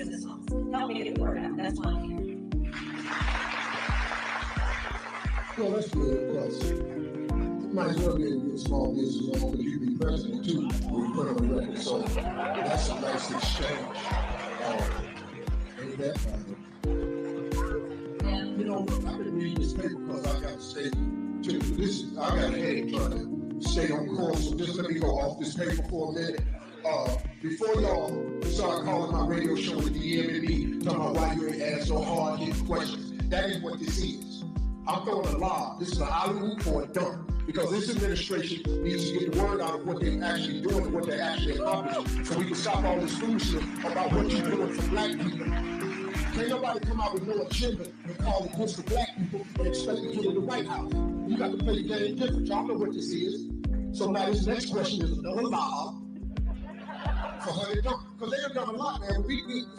business owners. Help me get the word out. That's why I'm here. Well, that's good, because you might as well be able to get a small business owner, because you be president too, when you put on the record. So that's a nice exchange. Ain't that bad? You know, I've been reading this paper because I got to stay to this. I got a headache trying to stay on course, so just let me go off this paper for a minute. Before y'all start calling my radio show and DMing me, talking about why you ain't ask no hard-hitting questions, that is what this is. I'm throwing a lob. This is an alley-oop for a dunk, because this administration needs to get the word out of what they're actually doing and what they're actually accomplishing, so we can stop all this foolishness about what you're doing for black people. Can't nobody come out with no agenda and call it good for black people and expect to get in the White House. You got to play the game different. Y'all know what this is. So now this next question is another lob for her to dunk. Because they have done a lot, man.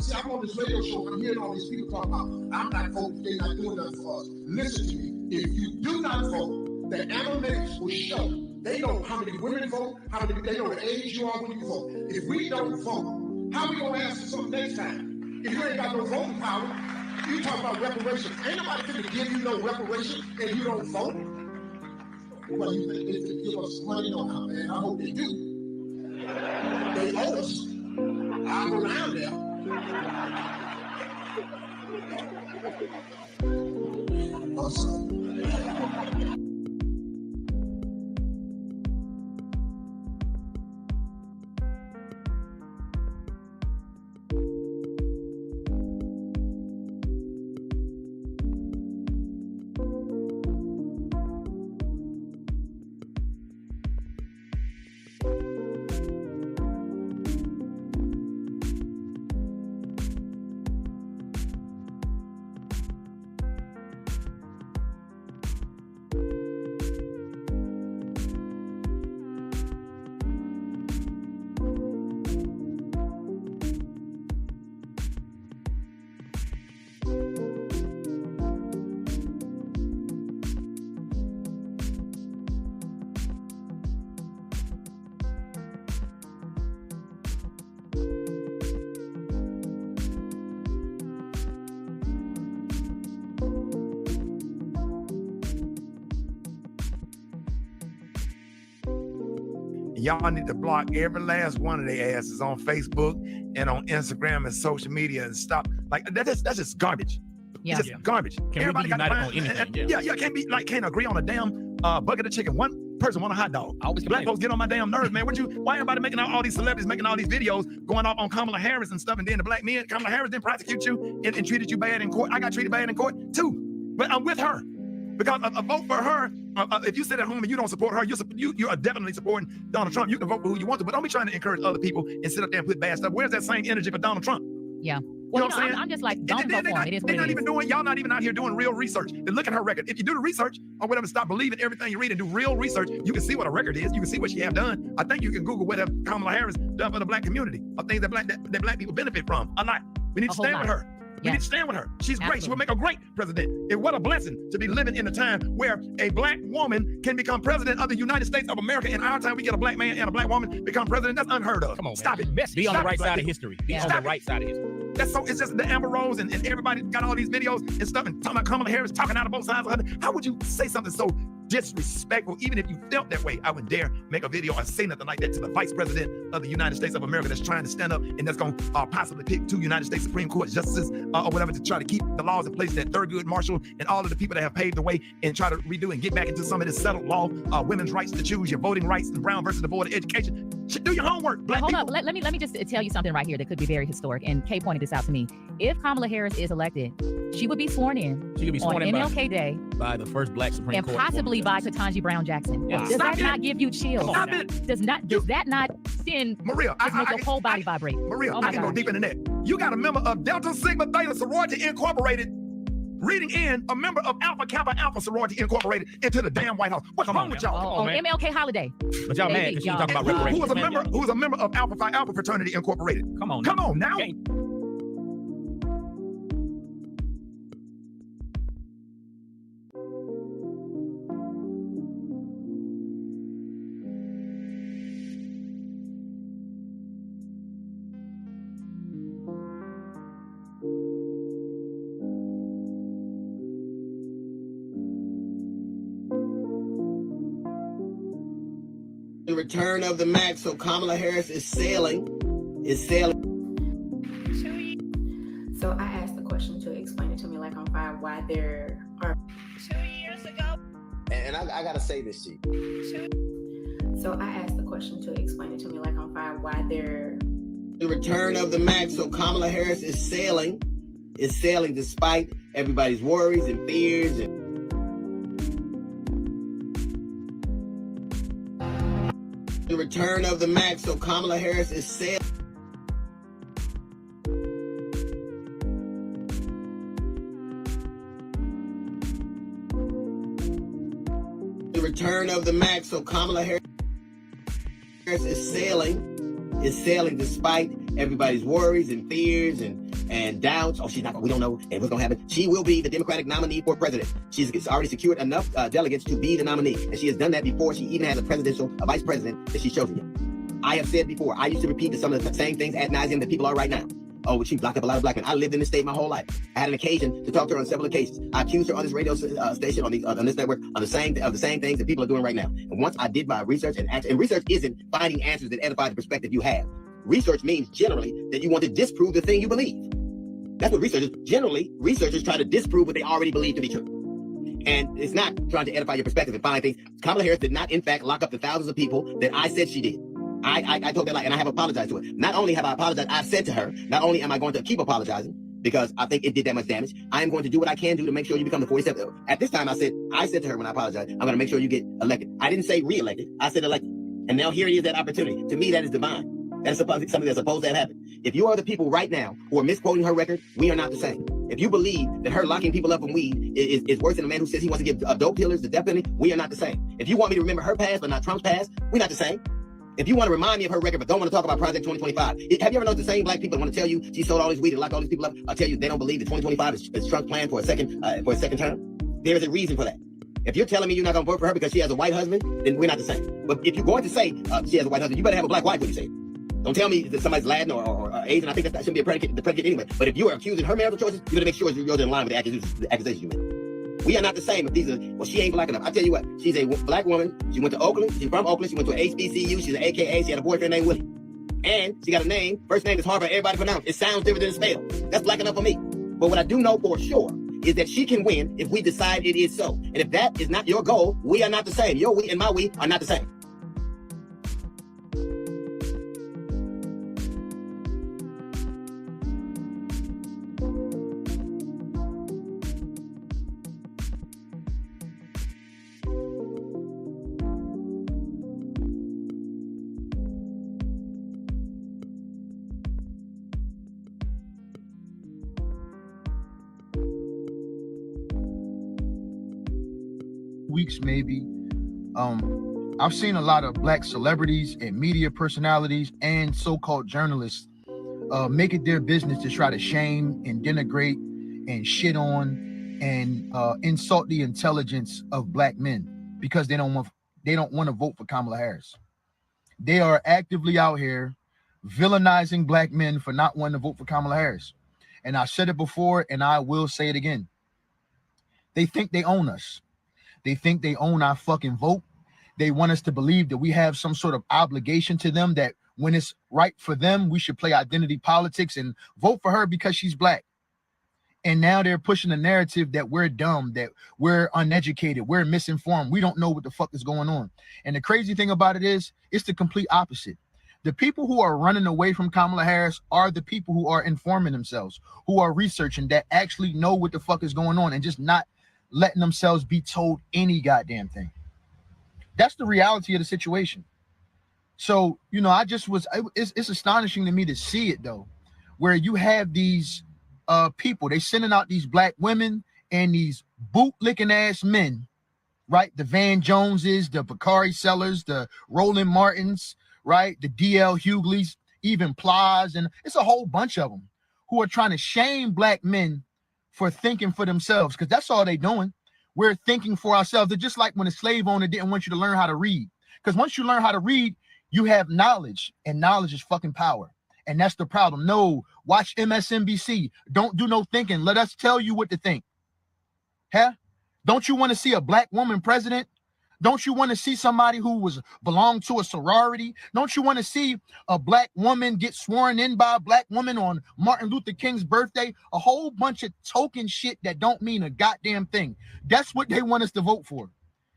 See, I'm on this radio show and I'm hearing all these people talk about, I'm not voting, they're not doing nothing for us. Listen to me. If you do not vote, the analytics will show. They know how many women vote, they know the age you are when you vote. If we don't vote, how are we going to ask for something next time? If you ain't got no voting power, you talk about reparations. Ain't nobody finna give you no reparations and you don't vote. Well, you think they could give us money or not, man? I hope they do. They owe us. I'll go down there. Awesome. Y'all need to block every last one of their asses on Facebook and on Instagram and social media and stop. Like that's just garbage. Yeah. It's just garbage. Everybody got to on anything. Yeah, can't agree on a damn bucket of chicken. One person want a hot dog. Black folks get on my damn nerves, man. Why everybody making all these celebrities making all these videos going off on Kamala Harris and stuff, and then the black men, Kamala Harris didn't prosecute you and treated you bad in court. I got treated bad in court too, but I'm with her. Because a vote for her, if you sit at home and you don't support her, you are definitely supporting Donald Trump. You can vote for who you want to, but don't be trying to encourage other people and sit up there and put bad stuff. Where's that same energy for Donald Trump? Yeah. Well, you know what I'm saying? I'm just like, don't vote for him. It is what it is. Y'all not even out here doing real research. Then look at her record. If you do the research or whatever, stop believing everything you read and do real research, you can see what a record is. You can see what she have done. I think you can Google what Kamala Harris done for the black community, or things that black people benefit from a lot. We need to stand with her. We need to stand with her. She's great. She will make a great president. And what a blessing to be living in a time where a black woman can become president of the United States of America. In our time, we get a black man and a black woman become president. That's unheard of. Come on, stop man. it. Be on the right side of history. Be on the right side of history. That's so. It's just the Amber Rose and everybody got all these videos and stuff and talking about Kamala Harris talking out of both sides of her. How would you say something so disrespectful? Even if you felt that way, I wouldn't dare make a video or say nothing like that to the vice president of the United States of America that's trying to stand up and that's going to possibly pick 2 United States Supreme Court justices or whatever to try to keep the laws in place that Thurgood Marshall and all of the people that have paved the way and try to redo and get back into some of this settled law, women's rights to choose, your voting rights, and Brown versus the Board of Education. Do your homework, black people. Hold up. Let me just tell you something right here that could be very historic. And Kay pointed this out to me. If Kamala Harris is elected, she would be sworn in. She could be sworn in MLK Day by the first black Supreme Court, and possibly by Ketanji Brown Jackson. Yeah. Does that not give you chills? Stop it. Does that not send Maria? Just make your whole body vibrate? Maria, I can go deep into that. You got a member of Delta Sigma Theta Sorority Incorporated reading in a member of Alpha Kappa Alpha Sorority Incorporated into the damn White House. What's wrong with y'all? On MLK holiday. But y'all mad because you talking about reparations. Who was a member of Alpha Phi Alpha Fraternity Incorporated? Come on now. Okay. return of the Mac, so Kamala Harris is sailing. So I asked the question to explain it to me like on fire why there are 2 years ago. And I gotta say this to you. So I asked the question to explain it to me like on fire why there. The return of the Mac, so Kamala Harris is sailing despite everybody's worries and fears. The return of the Mac, so Kamala Harris is sailing. The return of the Mac, so Kamala Harris is sailing despite everybody's worries and fears and doubts. Oh, she's not. We don't know what's going to happen. She will be the Democratic nominee for president. She's already secured enough delegates to be the nominee, and she has done that before she even has a vice president that she's chosen yet. I have said before, I used to repeat some of the same things ad nauseum that people are right now. Oh, she blocked up a lot of black men. I lived in this state my whole life. I had an occasion to talk to her on several occasions. I accused her on this radio station, on this network, of the same things that people are doing right now. And once I did my research and research isn't finding answers that edify the perspective you have. Research means generally that you want to disprove the thing you believe. That's what researchers, generally, researchers try to disprove what they already believe to be true. And it's not trying to edify your perspective and find things. Kamala Harris did not, in fact, lock up the thousands of people that I said she did. I told that lie, and I have apologized to her. Not only have I apologized, I've said to her, not only am I going to keep apologizing, because I think it did that much damage, I am going to do what I can do to make sure you become the 47th. At this time, I said to her when I apologized, I'm going to make sure you get elected. I didn't say re-elected. I said elected. And now here is that opportunity. To me, that is divine. That's something that's supposed to have happened. If you are the people right now who are misquoting her record, we are not the same. If you believe that her locking people up on weed is worse than a man who says he wants to give dope dealers the death penalty, we are not the same. If you want me to remember her past but not Trump's past, we're not the same. If you want to remind me of her record but don't want to talk about Project 2025, have you ever noticed the same black people that want to tell you she sold all this weed and locked all these people up? I'll tell you they don't believe that 2025 is Trump's plan for a second term. There is a reason for that. If you're telling me you're not going to vote for her because she has a white husband, then we're not the same. But if you're going to say she has a white husband, you better have a black wife when you say it. Don't tell me that somebody's Latin or Asian. I think that shouldn't be the predicate anyway. But if you are accusing her marital choices, you better make sure you're in line with the accusations you make. We are not the same. If these are, well, she ain't black enough. I tell you what, she's a black woman. She went to Oakland. She's from Oakland. She went to an HBCU. She's an AKA. She had a boyfriend named Willie. And she got a name. First name is hard for everybody to pronounce. It sounds different than it's spelled. That's black enough for me. But what I do know for sure is that she can win if we decide it is so. And if that is not your goal, we are not the same. Your we and my we are not the same. Weeks maybe. I've seen a lot of black celebrities and media personalities and so-called journalists make it their business to try to shame and denigrate and shit on and insult the intelligence of black men because they don't want to vote for Kamala Harris. They are actively out here villainizing black men for not wanting to vote for Kamala Harris. And I said it before and I will say it again. They think they own us. They think they own our fucking vote. They want us to believe that we have some sort of obligation to them, that when it's right for them, we should play identity politics and vote for her because she's black. And now they're pushing the narrative that we're dumb, that we're uneducated, we're misinformed. We don't know what the fuck is going on. And the crazy thing about it is, it's the complete opposite. The people who are running away from Kamala Harris are the people who are informing themselves, who are researching, that actually know what the fuck is going on and just not letting themselves be told any goddamn thing. That's the reality of the situation. So, you know, it's astonishing to me to see it though, where you have these people, they sending out these black women and these bootlicking ass men, right? The Van Joneses, the Bacardi Sellers, the Roland Martins, right? The DL Hugleys, even Plies, and it's a whole bunch of them who are trying to shame black men for thinking for themselves, because that's all they're doing. We're thinking for ourselves. They're just like when a slave owner didn't want you to learn how to read. Because once you learn how to read, you have knowledge, and knowledge is fucking power. And that's the problem. No, watch MSNBC. Don't do no thinking. Let us tell you what to think. Huh? Don't you want to see a black woman president? Don't you want to see somebody who belonged to a sorority? Don't you want to see a black woman get sworn in by a black woman on Martin Luther King's birthday? A whole bunch of token shit that don't mean a goddamn thing. That's what they want us to vote for.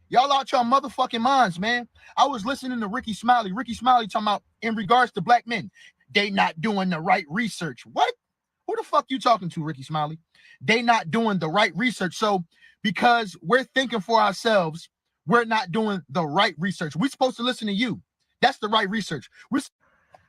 Y'all out your motherfucking minds, man. I was listening to Ricky Smiley. Ricky Smiley talking about in regards to black men, they not doing the right research. What? Who the fuck you talking to, Ricky Smiley? They not doing the right research. So because we're thinking for ourselves, we're not doing the right research. We're supposed to listen to you. That's the right research.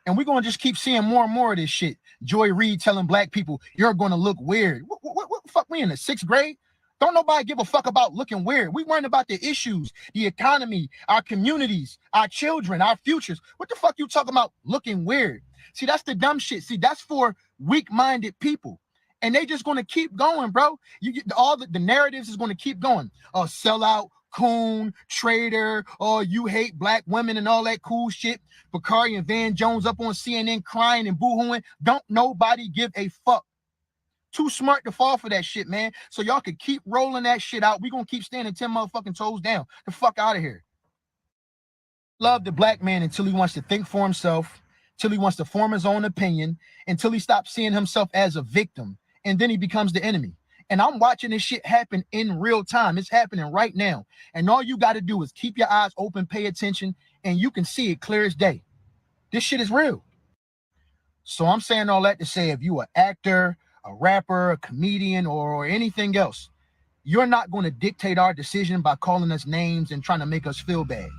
And we're going to just keep seeing more and more of this shit. Joy Reid telling black people, you're going to look weird. What the fuck? We in the 6th grade? Don't nobody give a fuck about looking weird. We worrying about the issues, the economy, our communities, our children, our futures. What the fuck you talking about looking weird? See, that's the dumb shit. See, that's for weak-minded people. And they just going to keep going, bro. You get all the narratives is going to keep going. Sellout, coon, traitor, you hate black women and all that cool shit. Bakari and Van Jones up on CNN crying and boo-hooing. Don't nobody give a fuck. Too smart to fall for that shit, man. So y'all could keep rolling that shit out. We gonna keep standing 10 motherfucking toes down. The fuck out of here. Love the black man until he wants to think for himself, till he wants to form his own opinion, until he stops seeing himself as a victim, and then he becomes the enemy. And I'm watching this shit happen in real time. It's happening right now. And all you got to do is keep your eyes open, pay attention, and you can see it clear as day. This shit is real. So I'm saying all that to say, if you an actor, a rapper, a comedian, or anything else, you're not going to dictate our decision by calling us names and trying to make us feel bad.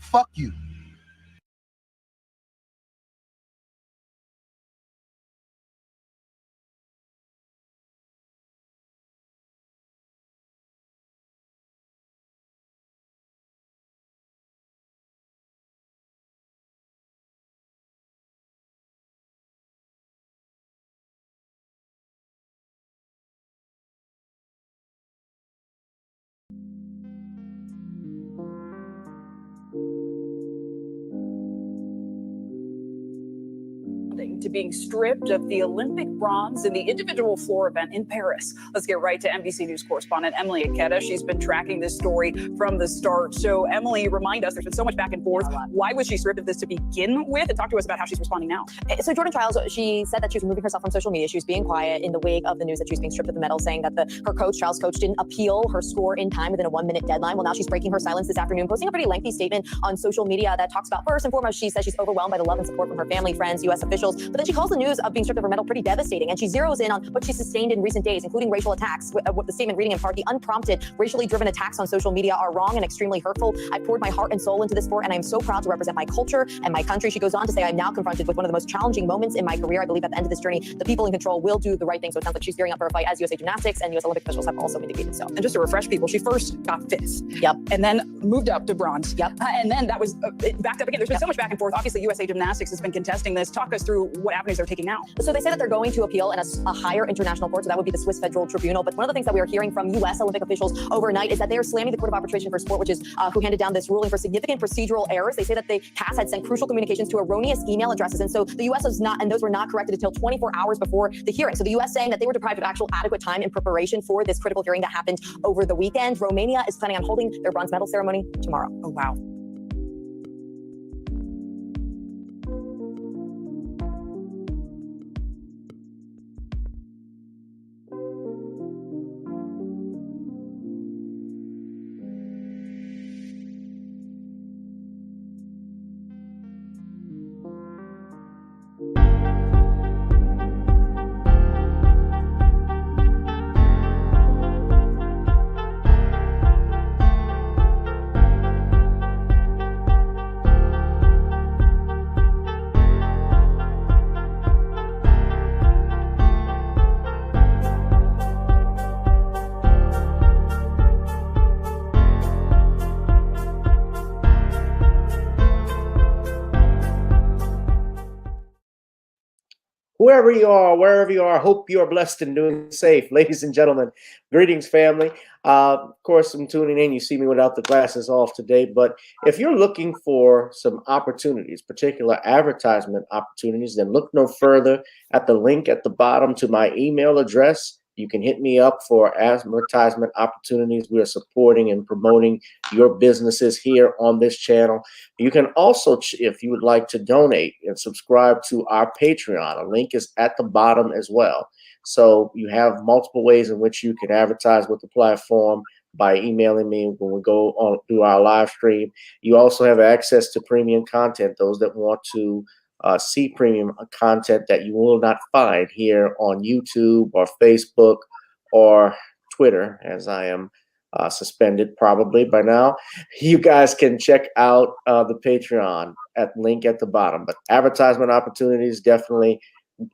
Fuck you. To being stripped of the Olympic bronze in the individual floor event in Paris. Let's get right to NBC News correspondent Emily Aketa. She's been tracking this story from the start. So Emily, remind us, there's been so much back and forth. Why was she stripped of this to begin with? And talk to us about how she's responding now. So Jordan Chiles, she said that she was removing herself from social media. She was being quiet in the wake of the news that she was being stripped of the medal, saying that her coach, Chiles' coach, didn't appeal her score in time within a 1-minute deadline. Well, now she's breaking her silence this afternoon, posting a pretty lengthy statement on social media that talks about, first and foremost, she says she's overwhelmed by the love and support from her family, friends, U.S. officials. But then she calls the news of being stripped of her medal pretty devastating, and she zeroes in on what she sustained in recent days, including racial attacks. What the statement reading in part, the unprompted, racially driven attacks on social media are wrong and extremely hurtful. I poured my heart and soul into this sport, and I'm so proud to represent my culture and my country. She goes on to say, I'm now confronted with one of the most challenging moments in my career. I believe at the end of this journey, the people in control will do the right thing. So it sounds like she's gearing up for a fight, as USA Gymnastics and US Olympic officials have also indicated so. And just to refresh people, she first got fifth. Yep. And then moved up to bronze. Yep. And then that was backed up again. There's been so much back and forth. Obviously, USA Gymnastics has been contesting this. Talk us through what avenues they're taking now. So they say that they're going to appeal in a higher international court, so that would be the Swiss Federal Tribunal. But one of the things that we are hearing from U.S. Olympic officials overnight is that they are slamming the Court of Arbitration for Sport, which is who handed down this ruling for significant procedural errors. They say that the CAS had sent crucial communications to erroneous email addresses, and so the U.S. was not, and those were not corrected until 24 hours before the hearing. So the U.S. saying that they were deprived of actual adequate time in preparation for this critical hearing that happened over the weekend. Romania is planning on holding their bronze medal ceremony tomorrow. Oh, wow. Whoever you are, wherever you are, hope you are blessed and doing safe. Ladies and gentlemen, greetings, family. Of course, I'm tuning in. You see me without the glasses off today. But if you're looking for some opportunities, particular advertisement opportunities, then look no further at the link at the bottom to my email address. You can hit me up for advertisement opportunities. We are supporting and promoting your businesses here on this channel. You can also, if you would like to donate and subscribe to our Patreon, a link is at the bottom as well. So you have multiple ways in which you can advertise with the platform by emailing me when we go on through our live stream. You also have access to premium content, those that want to see premium content that you will not find here on YouTube or Facebook or Twitter, as I am suspended probably by now. You guys can check out the Patreon at link at the bottom. But advertisement opportunities, definitely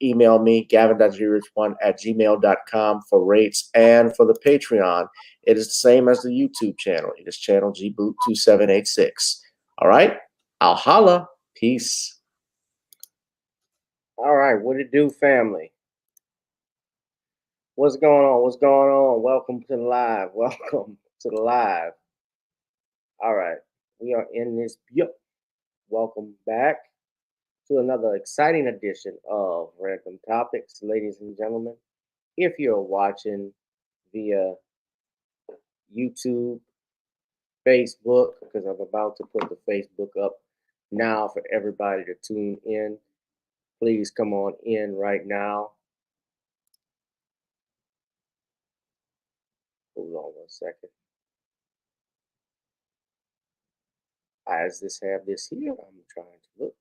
email me, gavin.grich1@gmail.com for rates. And for the Patreon, it is the same as the YouTube channel. It is channel gboot2786. All right, I'll holla. Peace. All right, what it do, family? What's going on? What's going on? Welcome to the live. Welcome to the live. All right, we are in this. Welcome back to another exciting edition of Random Topics, ladies and gentlemen. If you're watching via YouTube, Facebook, because I'm about to put the Facebook up now for everybody to tune in. Please come on in right now. Hold on 1 second. As this have this here, I'm trying to look.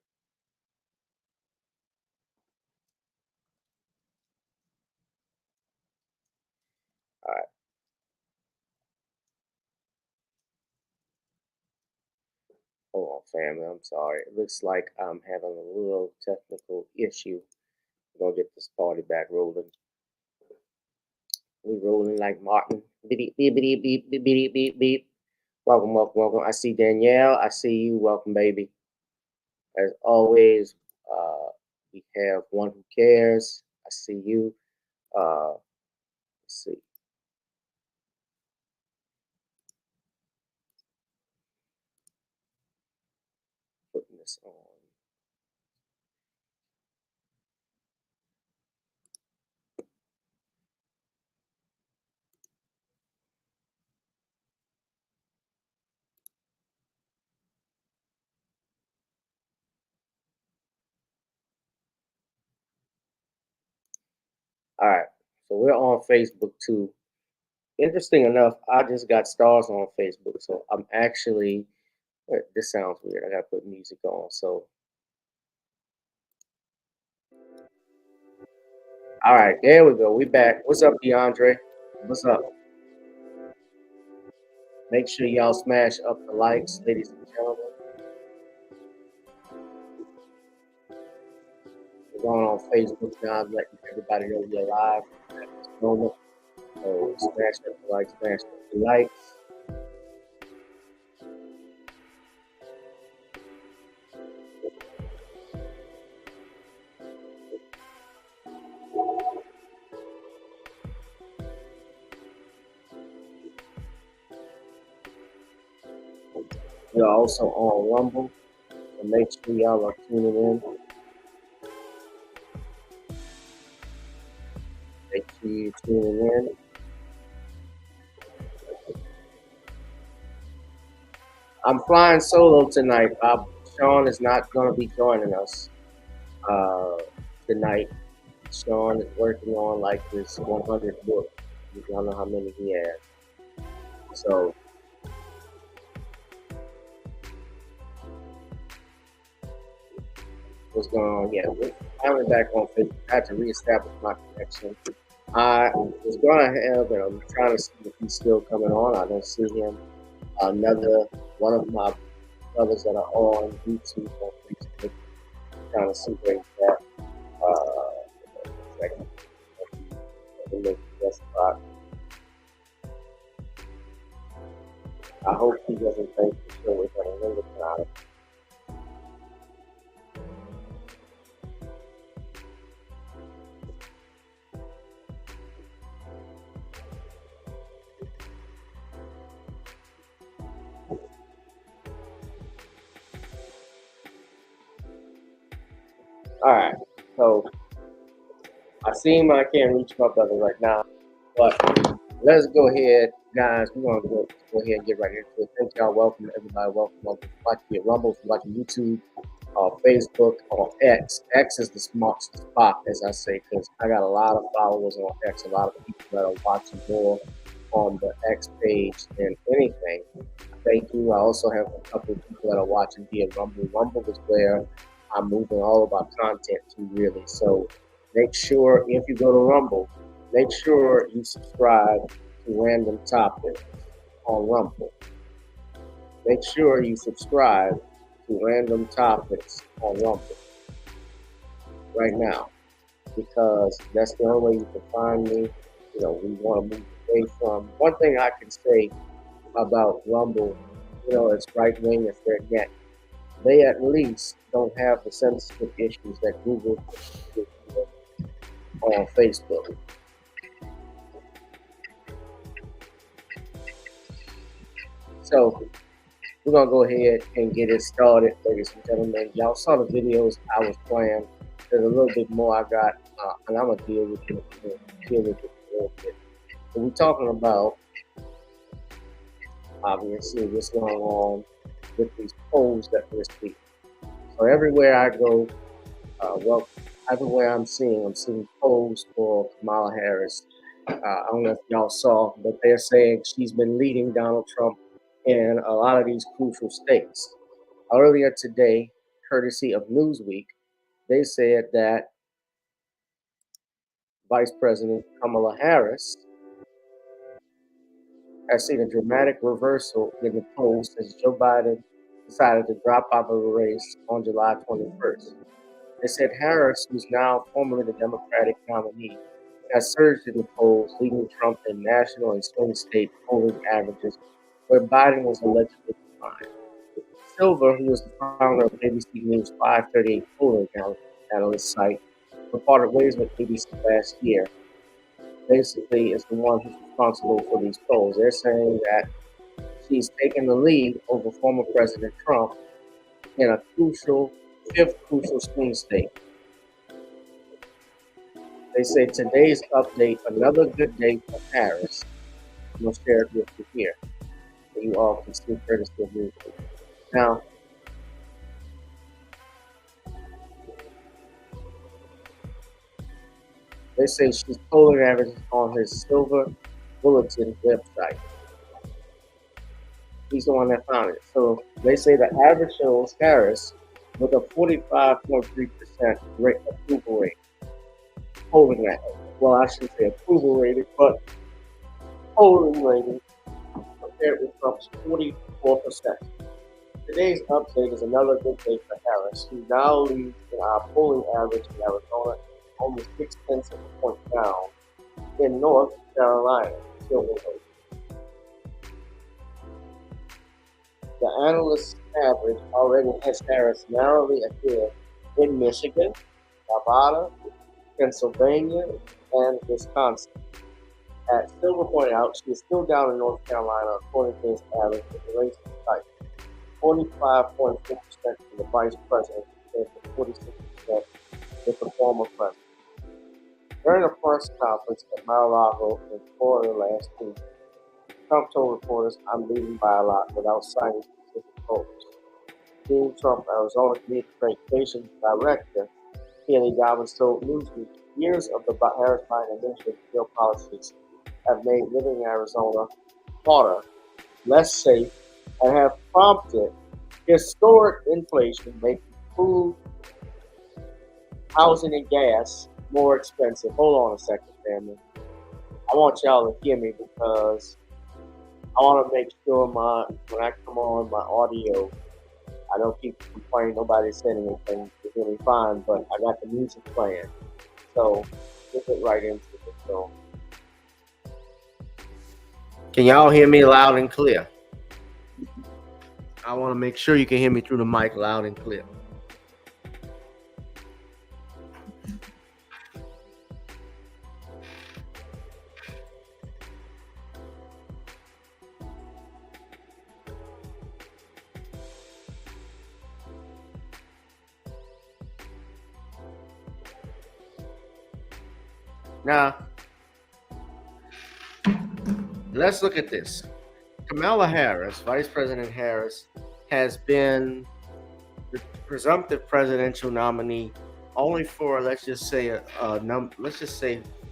All right. Hold on, family. I'm sorry. It looks like I'm having a little technical issue. We're gonna get this party back rolling. We're rolling like Martin. Beep, beep, beep, beep, beep, beep, beep, beep. Welcome, welcome, welcome. I see Danielle. I see you. Welcome, baby. As always, we have One Who Cares. I see you. Let's see. Putting this on. All right, so we're on Facebook too. Interesting enough, I just got stars on Facebook, so I'm actually. This sounds weird. I gotta put music on. So, all right, there we go. We back. What's up, DeAndre? What's up? Make sure y'all smash up the likes, ladies and gentlemen. We're going on Facebook now. I'm letting everybody know we're live at this moment. So smash up the likes, smash up the likes. We're also on Rumble, so make sure y'all are tuning in. Make sure you're tuning in. I'm flying solo tonight, Bob. Shawn is not going to be joining us tonight. Shawn is working on like this 100 book. You don't know how many he has. So what's going on? Yeah, we're finally back on Facebook. I had to reestablish my connection. I was going to have, and I'm trying to see if he's still coming on. I don't see him. Another one of my brothers that are on YouTube on Facebook. Trying to see where he's at. Second. Let me make the best spot. I hope he doesn't think the show is going to linger tonight. All right, so I see him. I can't reach my brother right now. But let's go ahead, guys. We're gonna go ahead and get right into it. Thank y'all. Welcome everybody. Welcome. Watching at Rumble, watching YouTube, Facebook, or X. X is the smart spot, as I say, because I got a lot of followers on X. A lot of people that are watching more on the X page than anything. Thank you. I also have a couple of people that are watching via Rumble. Rumble is where I'm moving all of our content to, really. So make sure if you go to Rumble, make sure you subscribe to Random Topics on Rumble. Make sure you subscribe to Random Topics on Rumble right now, because that's the only way you can find me. You know, we want to move away from. One thing I can say about Rumble, you know, it's right wing, it's their neck. They at least don't have the sensitive issues that Google on Facebook. So we're gonna go ahead and get it started, ladies and gentlemen. Y'all saw the videos I was playing. There's a little bit more I got, and I'm gonna deal with it a little bit. So we're talking about, obviously, what's going on with these polls that we're seeing. So everywhere I go, everywhere I'm seeing polls for Kamala Harris. I don't know if y'all saw, but they're saying she's been leading Donald Trump in a lot of these crucial states. Earlier today, courtesy of Newsweek, they said that Vice President Kamala Harris has seen a dramatic reversal in the polls since Joe Biden decided to drop out of the race on July 21st. They said Harris, who's now formerly the Democratic nominee, has surged in the polls, leading Trump in national and swing state polling averages, where Biden was allegedly behind. Silver, who was the founder of ABC News 538 polling analyst site, parted ways with ABC last year, basically is the one who's responsible for these polls. They're saying that she's taken the lead over former President Trump in a fifth crucial swing state. They say today's update, another good day for Harris. I'm going to share it with you here, so you all can see courtesy of Newsweek. Now, they say she's polling averages on his Silver Bulletin website. He's the one that found it. So they say the average shows Harris with a 45.3% approval rate. Polling rate. Well, I shouldn't say approval rating, but polling rating compared with Trump's 44%. Today's update is another good day for Harris, who now leads in our polling average in Arizona, only 0.6 of a point down. In North Carolina, the analyst average already has Harris narrowly ahead in Michigan, Nevada, Pennsylvania, and Wisconsin. As Silver pointed out, she is still down in North Carolina according to his average, with the race type 45.4% for the vice president and 46% with the former president. During a press conference at Mar-a-Lago in Florida last week, Trump told reporters, "I'm leading by a lot," without citing specific polls. Team Trump Arizona Communications Director Kelly Dobbins told Newsweek, "Years of the Harris-Biden administration policies have made living in Arizona harder, less safe, and have prompted historic inflation, making food, housing, and gas more expensive." Hold on a second, family. I want y'all to hear me, because I want to make sure when I come on my audio, I don't keep complaining, nobody said anything, it's really fine, but I got the music playing. So let's get right into it. So, can y'all hear me loud and clear? I want to make sure you can hear me through the mic loud and clear. Now, let's look at this. Kamala Harris, Vice President Harris, has been the presumptive presidential nominee only for, let's just say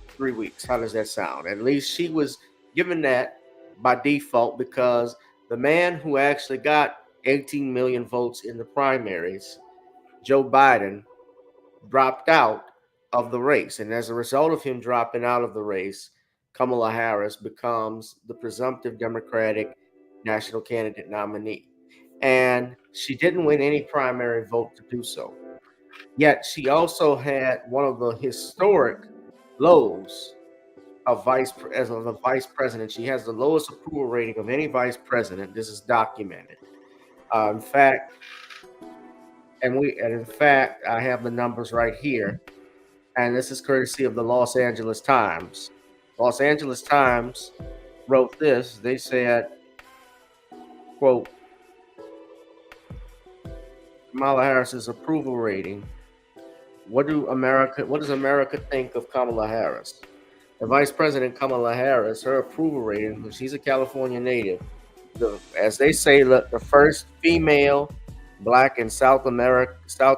3 weeks. How does that sound? At least she was given that by default because the man who actually got 18 million votes in the primaries, Joe Biden, dropped out of the race. And as a result of him dropping out of the race, Kamala Harris becomes the presumptive Democratic national candidate nominee. And she didn't win any primary vote to do so. Yet she also had one of the historic lows of as a vice president. She has the lowest approval rating of any vice president. This is documented. In fact, I have the numbers right here, and this is courtesy of the Los Angeles Times. Los Angeles Times wrote this. They said, quote, Kamala Harris's approval rating. What does America think of Kamala Harris? The Vice President Kamala Harris, her approval rating, she's a California native, as they say, the first female, Black and South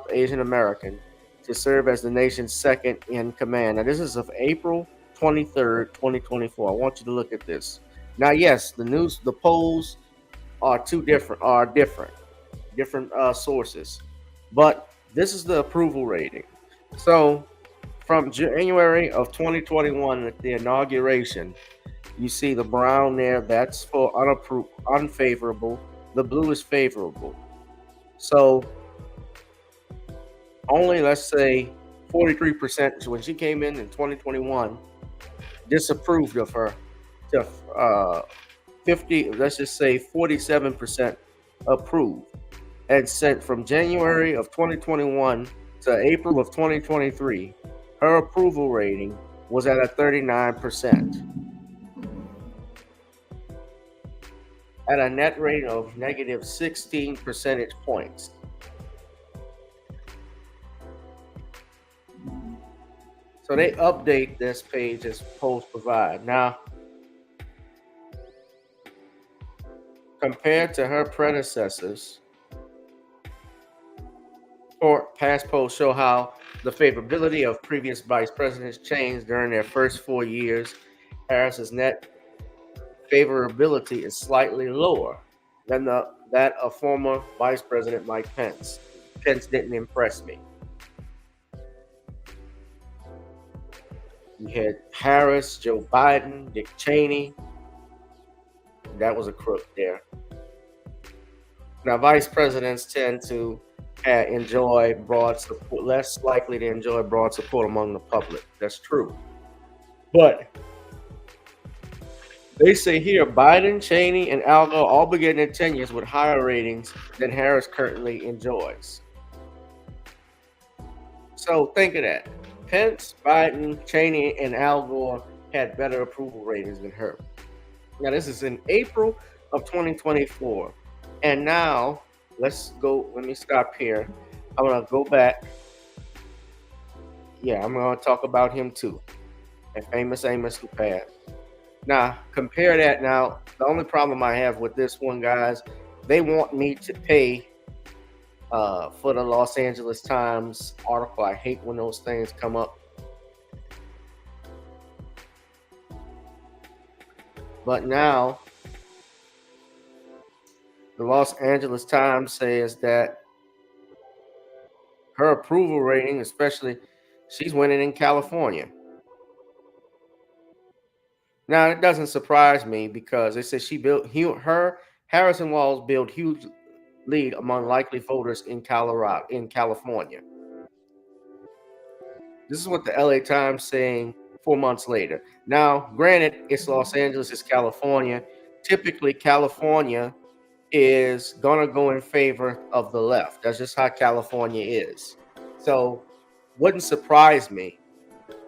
Asian American to serve as the nation's second in command. Now, this is of April 23rd, 2024. I want you to look at this. Now, yes, the polls are different sources, but this is the approval rating. So, from January of 2021 at the inauguration, you see the brown there, that's for unfavorable. The blue is favorable. So only, let's say, 43% when she came in 2021 disapproved of her, to 47% approved. And sent from January of 2021 to April of 2023, her approval rating was at a 39%. At a net rate of negative 16 percentage points. So they update this page as polls provide. Now, compared to her predecessors, past polls show how the favorability of previous vice presidents changed during their first 4 years. Harris's net favorability is slightly lower than that of former Vice President Mike Pence. Pence didn't impress me. You had Harris, Joe Biden, Dick Cheney. That was a crook there. Now, vice presidents tend to enjoy broad support, less likely to enjoy broad support among the public. That's true. But they say here, Biden, Cheney, and Al Gore all began their tenures with higher ratings than Harris currently enjoys. So think of that. Pence, Biden, Cheney, and Al Gore had better approval ratings than her. Now, this is in April of 2024. And now, let me stop here. I'm going to go back. Yeah, I'm going to talk about him too. And famous Amos who passed. Now, compare that now. The only problem I have with this one, guys, they want me to pay for the Los Angeles Times article. I hate when those things come up. But now, the Los Angeles Times says that her approval rating, especially, she's winning in California. Now, it doesn't surprise me because they said Harris-Walz built huge lead among likely voters in California. This is what the LA Times saying 4 months later. Now, granted, it's Los Angeles, it's California. Typically, California is gonna go in favor of the left. That's just how California is. So, wouldn't surprise me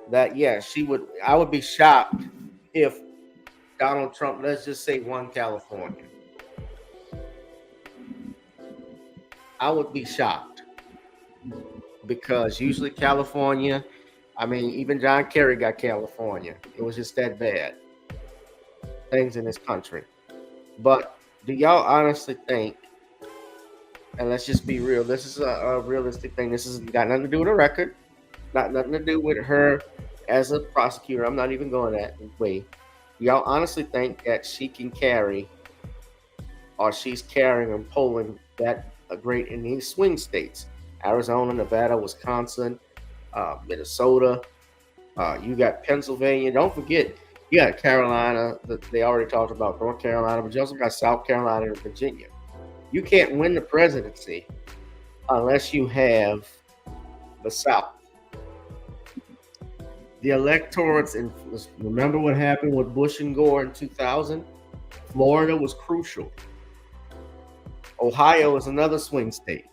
that I would be shocked if Donald Trump, let's just say, won California. I would be shocked because usually California, I mean, even John Kerry got California. It was just that bad. things in this country. But do y'all honestly think, and let's just be real, this is a realistic thing. This has got nothing to do with a record, nothing to do with her as a prosecutor. I'm not even going that way. Do y'all honestly think that she can carry, or she's carrying and polling that great in these swing states? Arizona, Nevada, Wisconsin, Minnesota. You got Pennsylvania. Don't forget, you got Carolina. They already talked about North Carolina, but you also got South Carolina and Virginia. You can't win the presidency unless you have the South. The electorates, and remember what happened with Bush and Gore in 2000? Florida was crucial. Ohio is another swing state.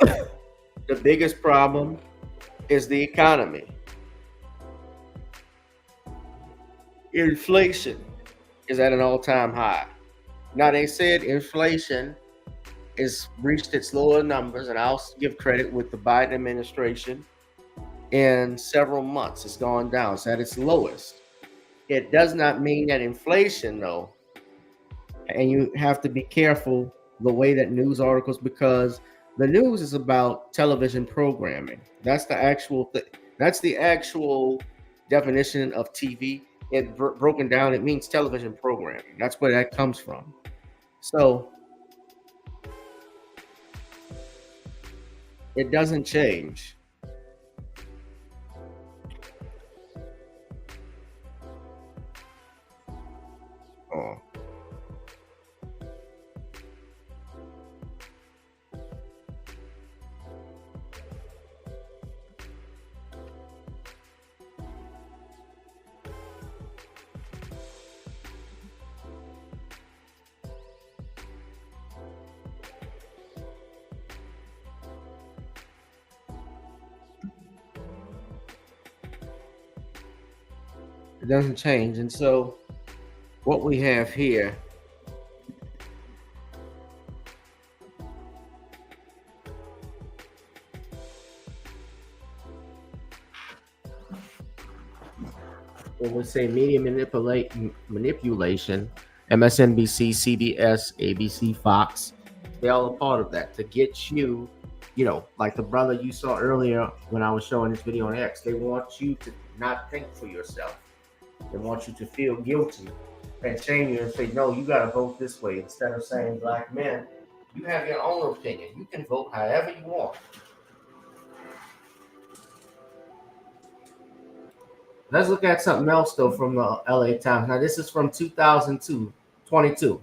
The biggest problem is the economy. Inflation is at an all-time high. Now, they said inflation is reached its lower numbers, and I'll give credit with the Biden administration. In several months, it's gone down. It's at its lowest. It does not mean that inflation, though, and you have to be careful the way that news articles, because the news is about television programming. That's the actual that's the actual definition of TV. It broken down, it means television programming. That's where that comes from. So it doesn't change. Oh. It doesn't change. And so what we have here when we say media manipulation, MSNBC, CBS, ABC, Fox, they're all a part of that to get you, like the brother you saw earlier when I was showing this video on X. They want you to not think for yourself. They want you to feel guilty and shame you and say, no, you got to vote this way. Instead of saying, black men, you have your own opinion. You can vote however you want. Let's look at something else, though, from the LA Times. Now, this is from 2022.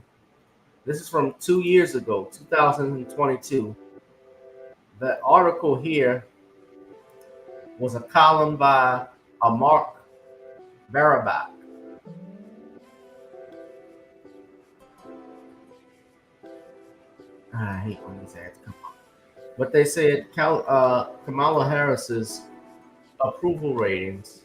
This is from 2 years ago, 2022. The article here was a column by Mark Barabak. I hate when these ads come up. But they said Kamala Harris's approval ratings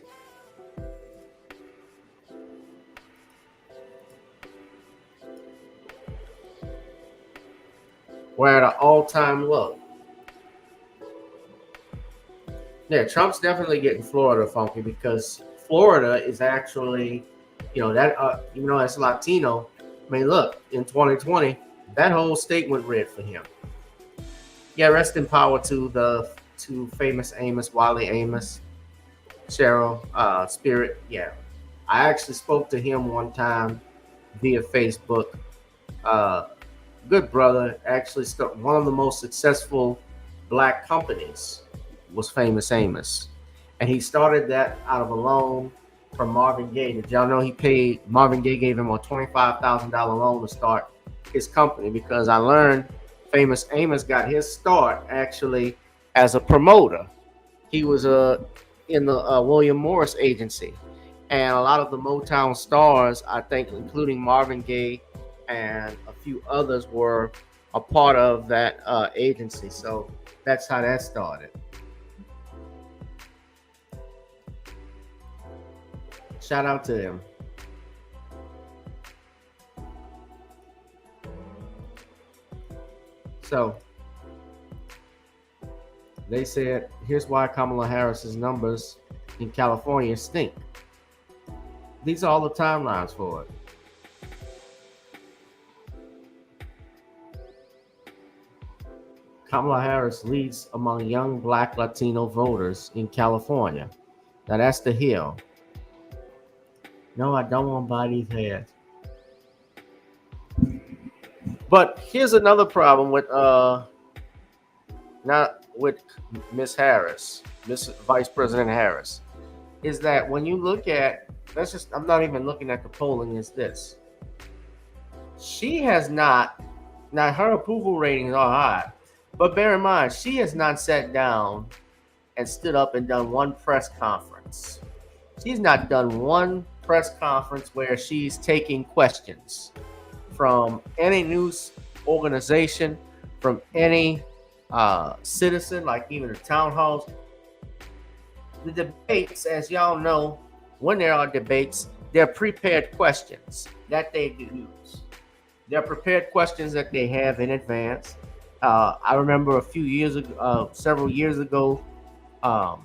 were at an all-time low. Yeah, Trump's definitely getting Florida funky, because Florida is actually, that even though it's Latino, I mean, look, in 2020, that whole state went red for him. Yeah, rest in power to the two famous Amos, Wiley Amos, Cheryl Spirit. Yeah, I actually spoke to him one time via Facebook. Good brother. Actually, one of the most successful black companies was Famous Amos. And he started that out of a loan from Marvin Gaye. Did y'all know Marvin Gaye gave him a $25,000 loan to start his company? Because I learned Famous Amos got his start actually as a promoter. He was in the William Morris agency. And a lot of the Motown stars, I think, including Marvin Gaye and a few others, were a part of that agency. So that's how that started. Shout out to him. So They said, here's why Kamala Harris's numbers in California stink. These are all the timelines for it. Kamala Harris leads among young Black Latino voters in California. Now that's the Hill. No, I don't want to buy these hats. But here's another problem with not with Miss Harris, Miss Vice President Harris, is that when you look at, I'm not even looking at the polling, is this. She has not, now her approval ratings are high, but bear in mind, she has not sat down and stood up and done one press conference. She's not done one press conference where she's taking questions from any news organization, from any citizen, like even the town halls. The debates, as y'all know, when there are debates, they're prepared questions that they use. They're prepared questions that they have in advance. I remember several years ago, Donna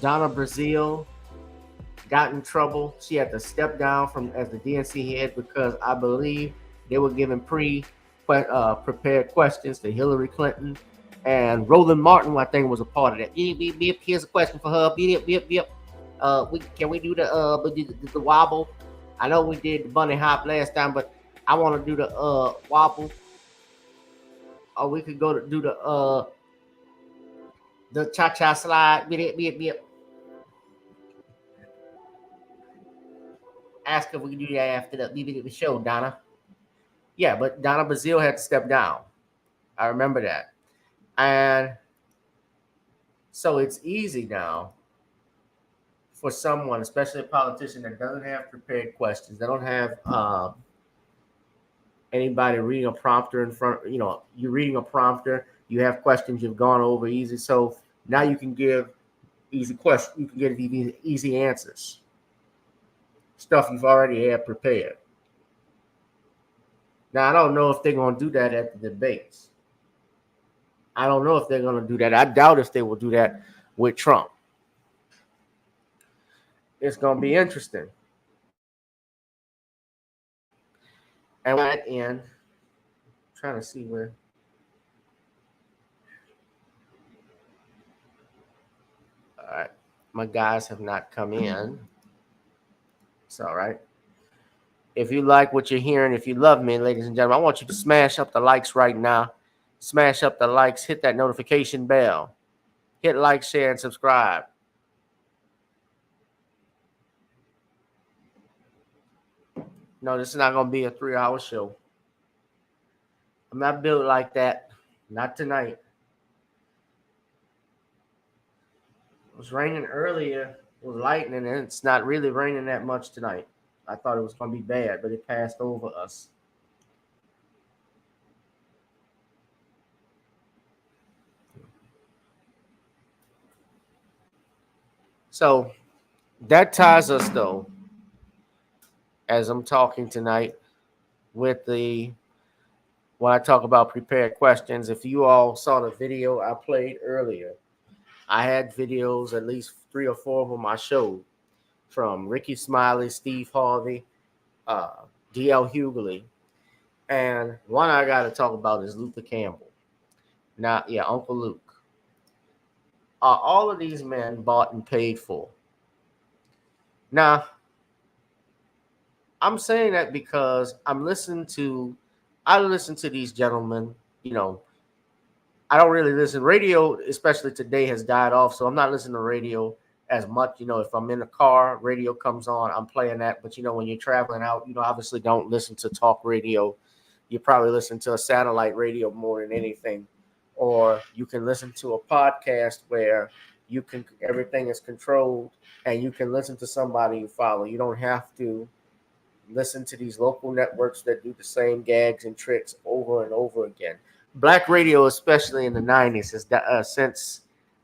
Brazile got in trouble. She had to step down as the DNC head because I believe they were giving prepared questions to Hillary Clinton, and Roland Martin, I think, was a part of that. Here's a question for her. Can we do the wobble? I know we did the bunny hop last time, but I want to do the wobble. Or we could go to do the cha-cha slide. Ask if we can do that after the show, Donna. Yeah, but Donna Brazile had to step down. I remember that. And so it's easy now for someone, especially a politician that doesn't have prepared questions, they don't have anybody reading a prompter in front. You're reading a prompter, you have questions you've gone over easy. So now you can give easy questions, you can give easy answers. Stuff you've already had prepared. Now, I don't know if they're going to do that at the debates. I don't know if they're going to do that. I doubt if they will do that with Trump. It's going to be interesting. And at the end, I'm trying to see where. All right. My guys have not come in. It's all right. If you like what you're hearing, if you love me, ladies and gentlemen, I want you to smash up the likes right now. Smash up the likes. Hit that notification bell. Hit like, share, and subscribe. No, this is not going to be a 3-hour show. I'm not built like that. Not tonight. It was raining earlier. It was lightning, and it's not really raining that much tonight. I thought it was going to be bad, but it passed over us. So that ties us, though, as I'm talking tonight, with when I talk about prepared questions. If you all saw the video I played earlier, I had videos, at least 3 or 4 of them I showed, from Ricky Smiley, Steve Harvey, D.L. Hughley. And one I got to talk about is Luther Campbell. Now, yeah, Uncle Luke. All of these men bought and paid for. Now, I'm saying that because I listen to these gentlemen. I don't really listen. Radio, especially today, has died off, so I'm not listening to radio as much. If I'm in the car, radio comes on, I'm playing that. But when you're traveling out, obviously don't listen to talk radio. You probably listen to a satellite radio more than anything, or you can listen to a podcast where everything is controlled and you can listen to somebody you follow. You don't have to listen to these local networks that do the same gags and tricks over and over again. Black radio, especially in the 90s, is since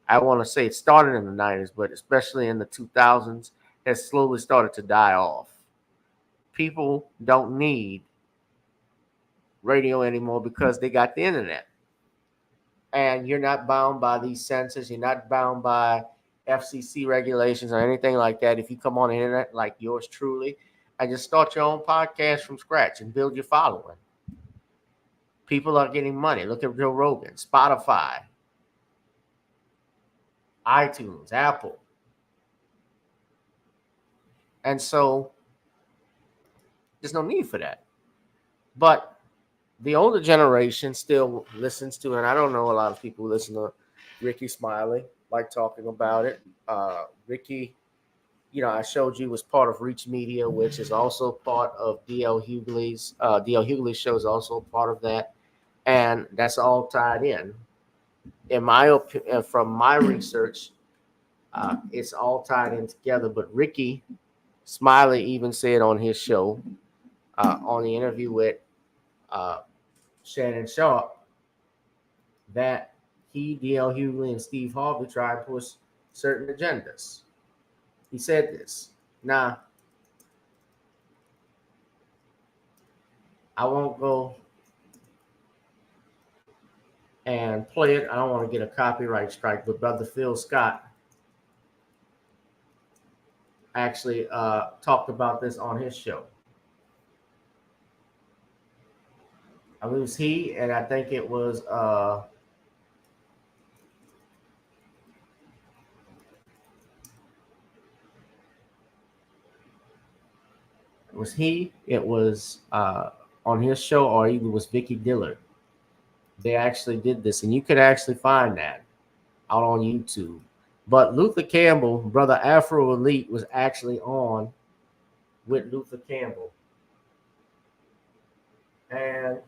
I want to say it started in the 90s, but especially in the 2000s, has slowly started to die off. People don't need radio anymore because they got the internet. and you're not bound by these censors. You're not bound by FCC regulations or anything like that. If you come on the internet like yours truly and just start your own podcast from scratch and build your following, people are getting money. Look at Joe Rogan, Spotify, iTunes, Apple. And so there's no need for that. But the older generation still listens to, and I don't know a lot of people who listen to Ricky Smiley, like talking about it. Ricky, I showed you was part of Reach Media, which is also part of D.L. Hughley's. D.L. Hughley's show is also part of that. And that's all tied in. In my opinion, from my research, it's all tied in together. But Ricky Smiley even said on his show, on the interview with Shannon Sharp, that he, D.L. Hughley, and Steve Harvey try to push certain agendas. He said this. Now, I won't go and play it. I don't want to get a copyright strike, but Brother Phil Scott actually talked about this on his show. I mean, it was he, and I think it was on his show, or either was Vicky Dillard. They actually did this, and you could actually find that out on YouTube. But Luther Campbell, Brother Afro Elite, was actually on with Luther Campbell. And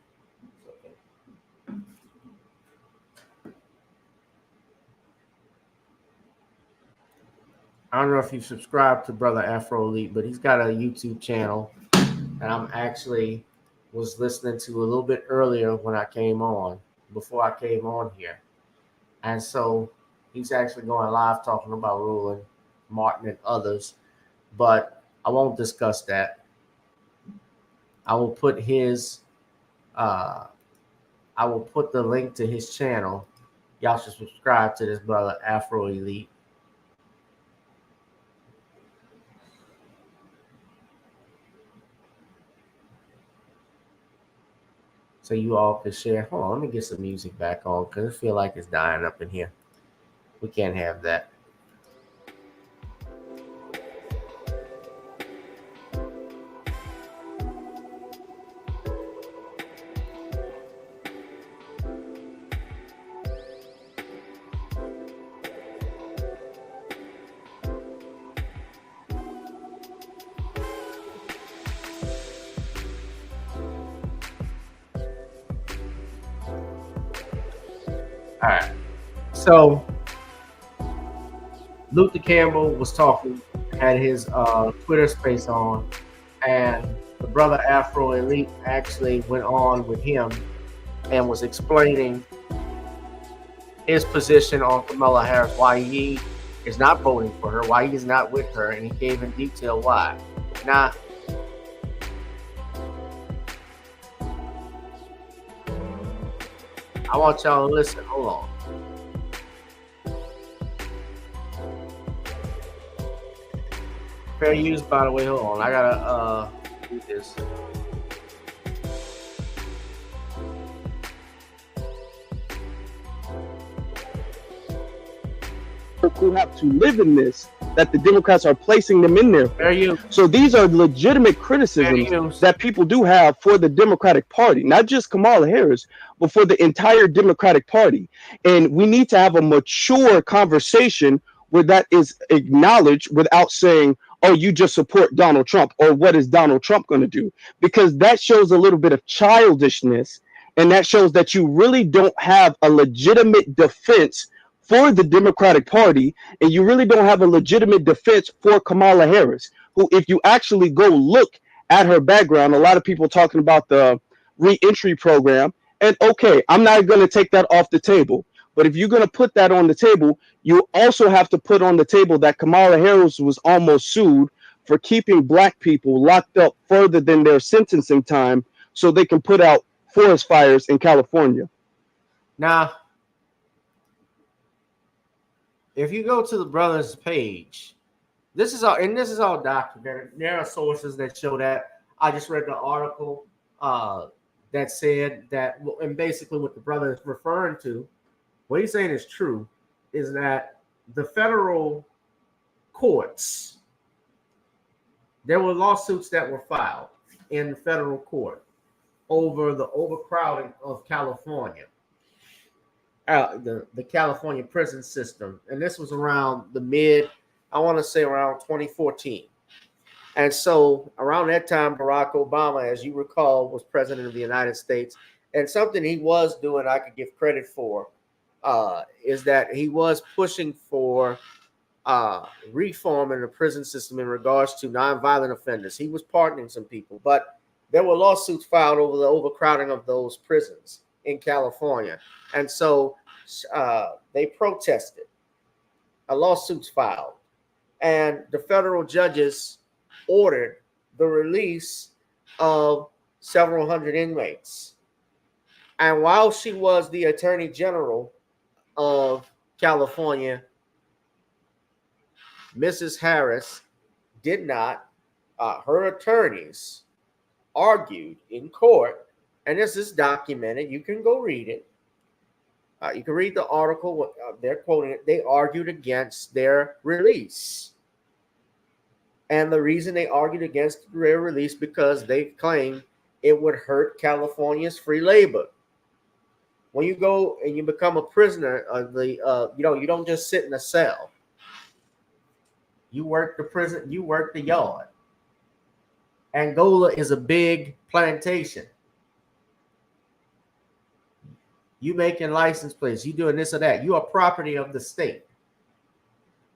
I don't know if you subscribe to Brother Afro Elite, but he's got a YouTube channel, and I'm actually was listening to a little bit earlier when I came on, before I came on here. And so he's actually going live talking about Roland Martin and others, but I won't discuss that. I will put his I will put the link to his channel. Y'all should subscribe to this Brother Afro Elite. So you all can share. Hold on, let me get some music back on because I feel like it's dying up in here. We can't have that. All right. So Luther Campbell was talking, had his Twitter space on, and the Brother Afro Elite actually went on with him and was explaining his position on Kamala Harris, why he is not voting for her, why he's not with her, and he gave in detail why. Now, I want y'all to listen. Hold on. Fair use, by the way. Hold on. I gotta do this. Who have to live in this, that the Democrats are placing them in there. Fair use. So these are legitimate criticisms that people do have for the Democratic Party, not just Kamala Harris, but for the entire Democratic Party. And we need to have a mature conversation where that is acknowledged without saying, oh, you just support Donald Trump, or what is Donald Trump going to do? Because that shows a little bit of childishness, and that shows that you really don't have a legitimate defense for the Democratic Party, and you really don't have a legitimate defense for Kamala Harris, who, if you actually go look at her background, a lot of people talking about the re-entry program, and okay, I'm not going to take that off the table, but if you're going to put that on the table, you also have to put on the table that Kamala Harris was almost sued for keeping black people locked up further than their sentencing time so they can put out forest fires in California. Now, if you go to the brother's page, this is all documented. There are sources that show that. I just read the article that said that, and basically what the brother is referring to, what he's saying is true, is that the federal courts, there were lawsuits that were filed in the federal court over the overcrowding of California, the California prison system. And this was around I want to say around 2014. And so around that time, Barack Obama, as you recall, was president of the United States. And something he was doing, I could give credit for, is that he was pushing for reform in the prison system in regards to nonviolent offenders. He was pardoning some people, but there were lawsuits filed over the overcrowding of those prisons in California. And so they protested. A lawsuit's filed. And the federal judges ordered the release of several hundred inmates. And while she was the Attorney General of California, Mrs. Harris did not, her attorneys argued in court, and this is documented. You can go read it. You can read the article. They're quoting it. They argued against their release. And the reason they argued against their release because they claimed it would hurt California's free labor. When you go and you become a prisoner of the, you don't just sit in a cell. You work the prison, you work the yard. Angola is a big plantation. You making license plates, you doing this or that. You are property of the state.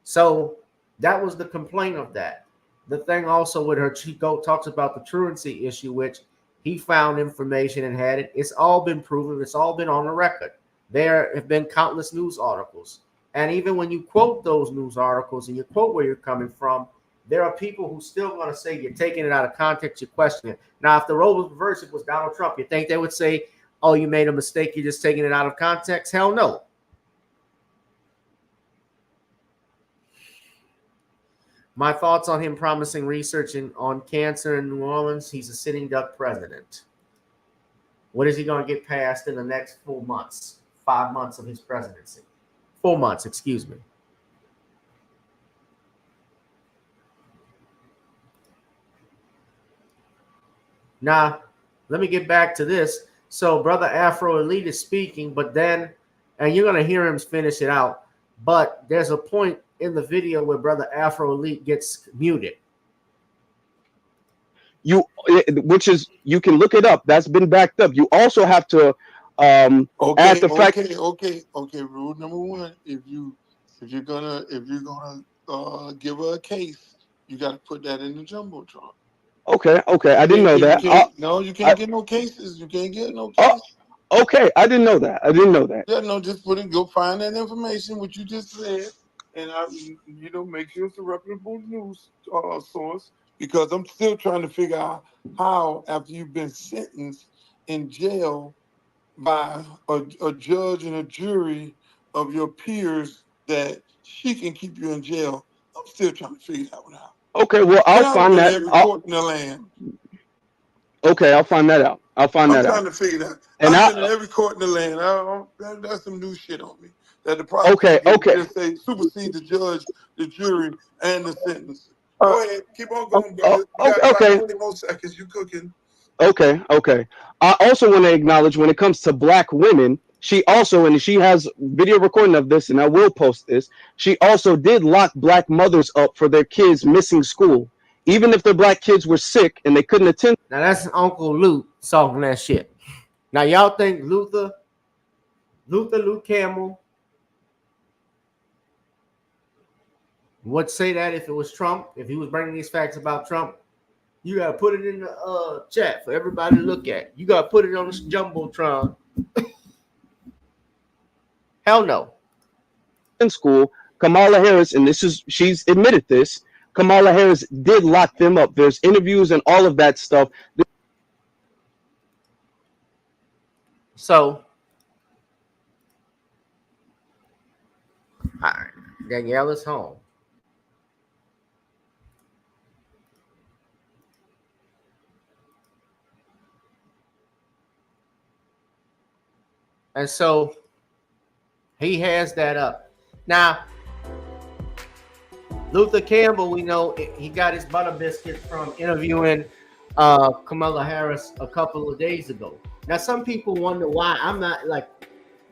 So that was the complaint of that. The thing also with her, she talks about the truancy issue, which he found information and had it. It's all been proven. It's all been on the record. There have been countless news articles. And even when you quote those news articles and you quote where you're coming from, there are people who still want to say you're taking it out of context, you're questioning it. Now, if the role was reversed, it was Donald Trump, you think they would say, oh, you made a mistake, you're just taking it out of context? Hell no. My thoughts on him promising research on cancer in New Orleans. He's a sitting duck president. What is he going to get passed in the next 4 months, 5 months of his presidency? 4 months, excuse me. Now, let me get back to this. So, Brother Afro Elite is speaking, but then, and you're going to hear him finish it out, but there's a point in the video where Brother Afro Elite gets muted. Which is, you can look it up. That's been backed up. You also have to add the fact. Okay. Rule number one: if you're gonna give her a case, you got to put that in the jumbotron. Okay. I didn't know that. You can't get no cases. You can't get no cases. Okay, I didn't know that. Yeah, no, just go find that information, what you just said, and make sure it's a reputable news source, because I'm still trying to figure out how, after you've been sentenced in jail by a judge and a jury of your peers, that she can keep you in jail. I'm still trying to figure that one out. Okay, well, I'll find that. Every court in the land. Okay, I'll find that out. I'm trying to figure that. And I've been in every court in the land. That's some new shit on me. That the prosecutor just say supersede the judge, the jury, and the sentence. Go ahead, keep on going, brother. You got 20 more seconds. You cooking? Okay. I also want to acknowledge, when it comes to black women, she also, and she has video recording of this, and I will post this, she also did lock black mothers up for their kids missing school, even if their black kids were sick and they couldn't attend. Now that's Uncle Luke talking that shit. Now y'all think Luke Campbell would say that if it was Trump, if he was bringing these facts about Trump? You got to put it in the chat for everybody to look at. You got to put it on this jumbotron. Hell no. In school, Kamala Harris, and she's admitted this, Kamala Harris did lock them up. There's interviews and all of that stuff. So, all right. Danielle is home. And so he has that up. Now, Luther Campbell, we know he got his butter biscuit from interviewing Kamala Harris a couple of days ago. Now, some people wonder why I'm not like,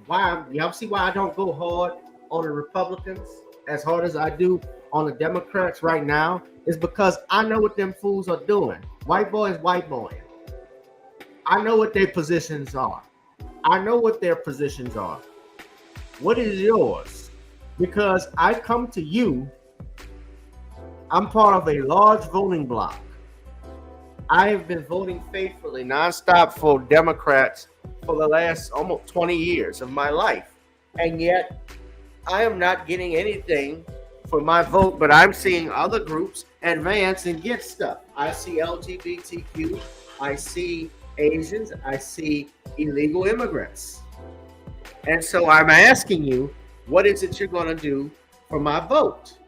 y'all see why I don't go hard on the Republicans as hard as I do on the Democrats right now? Is because I know what them fools are doing. White boys, white boy. I know what their positions are. I know what their positions are. What is yours? Because I come to you, I'm part of a large voting bloc. I have been voting faithfully, nonstop for Democrats for the last almost 20 years of my life. And yet, I am not getting anything for my vote, but I'm seeing other groups advance and get stuff. I see LGBTQ, I see Asians, I see illegal immigrants. And so I'm asking you, what is it you're going to do for my vote?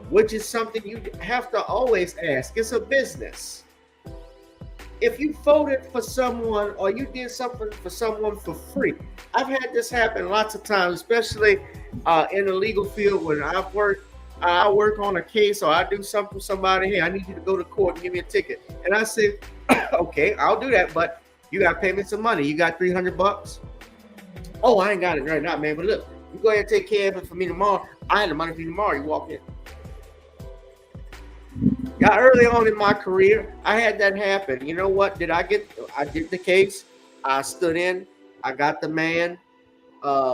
Which is something you have to always ask. It's a business. If you voted for someone or you did something for someone for free, I've had this happen lots of times, especially in the legal field when I've worked. I work on a case or I do something for somebody. Hey, I need you to go to court and give me a ticket. And I say, okay, I'll do that, but you got to pay me some money. You got $300? Oh, I ain't got it right now, man. But look, you go ahead and take care of it for me tomorrow. I had the money for you tomorrow. You walk in. Yeah, early on in my career, I had that happen. You know what? I did the case. I stood in. I got the man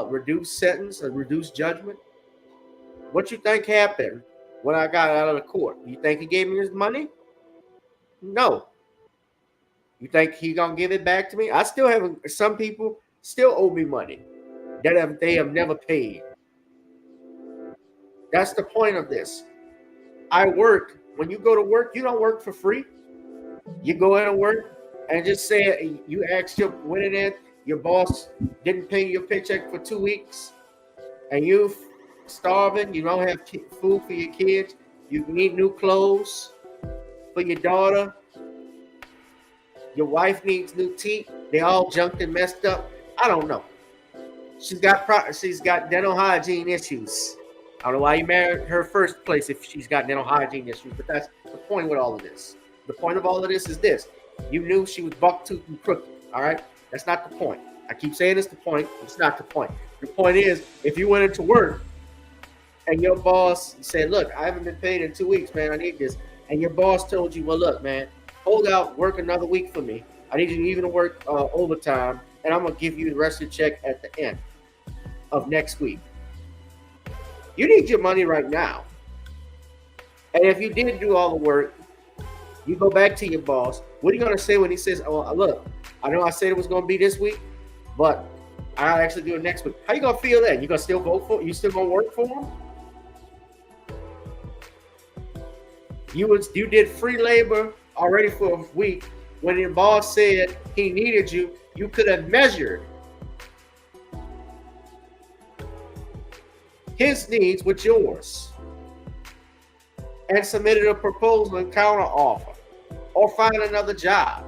reduced sentence, a reduced judgment. What you think happened when I got out of the court? You think he gave me his money? No. You think he gonna give it back to me? I still have some people still owe me money that they have never paid. That's the point of this. I work. When you go to work, you don't work for free. You go in and work and just say you asked your boss didn't pay your paycheck for 2 weeks, and you starving. You don't have food for your kids. You need new clothes for your daughter. Your wife needs new teeth. They all junked and messed up. I don't know. She's got dental hygiene issues. I don't know why you married her first place if she's got dental hygiene issues, but that's the point with all of this. The point of all of this is this. You knew she was buck-toothed and crooked, all right? That's not the point. I keep saying it's the point. It's not the point. The point is, if you went into work and your boss said, look, I haven't been paid in 2 weeks, man. I need this. And your boss told you, well, look, man, hold out, work another week for me. I need you to even work overtime, and I'm going to give you the rest of the check at the end of next week. You need your money right now. And if you did do all the work, you go back to your boss. What are you going to say when he says, oh, look, I know I said it was going to be this week, but I'll actually do it next week. How you going to feel then? You going to still vote for him? You still going to work for him? You did free labor already for a week. When your boss said he needed you, you could have measured his needs with yours and submitted a proposal and counter offer or find another job.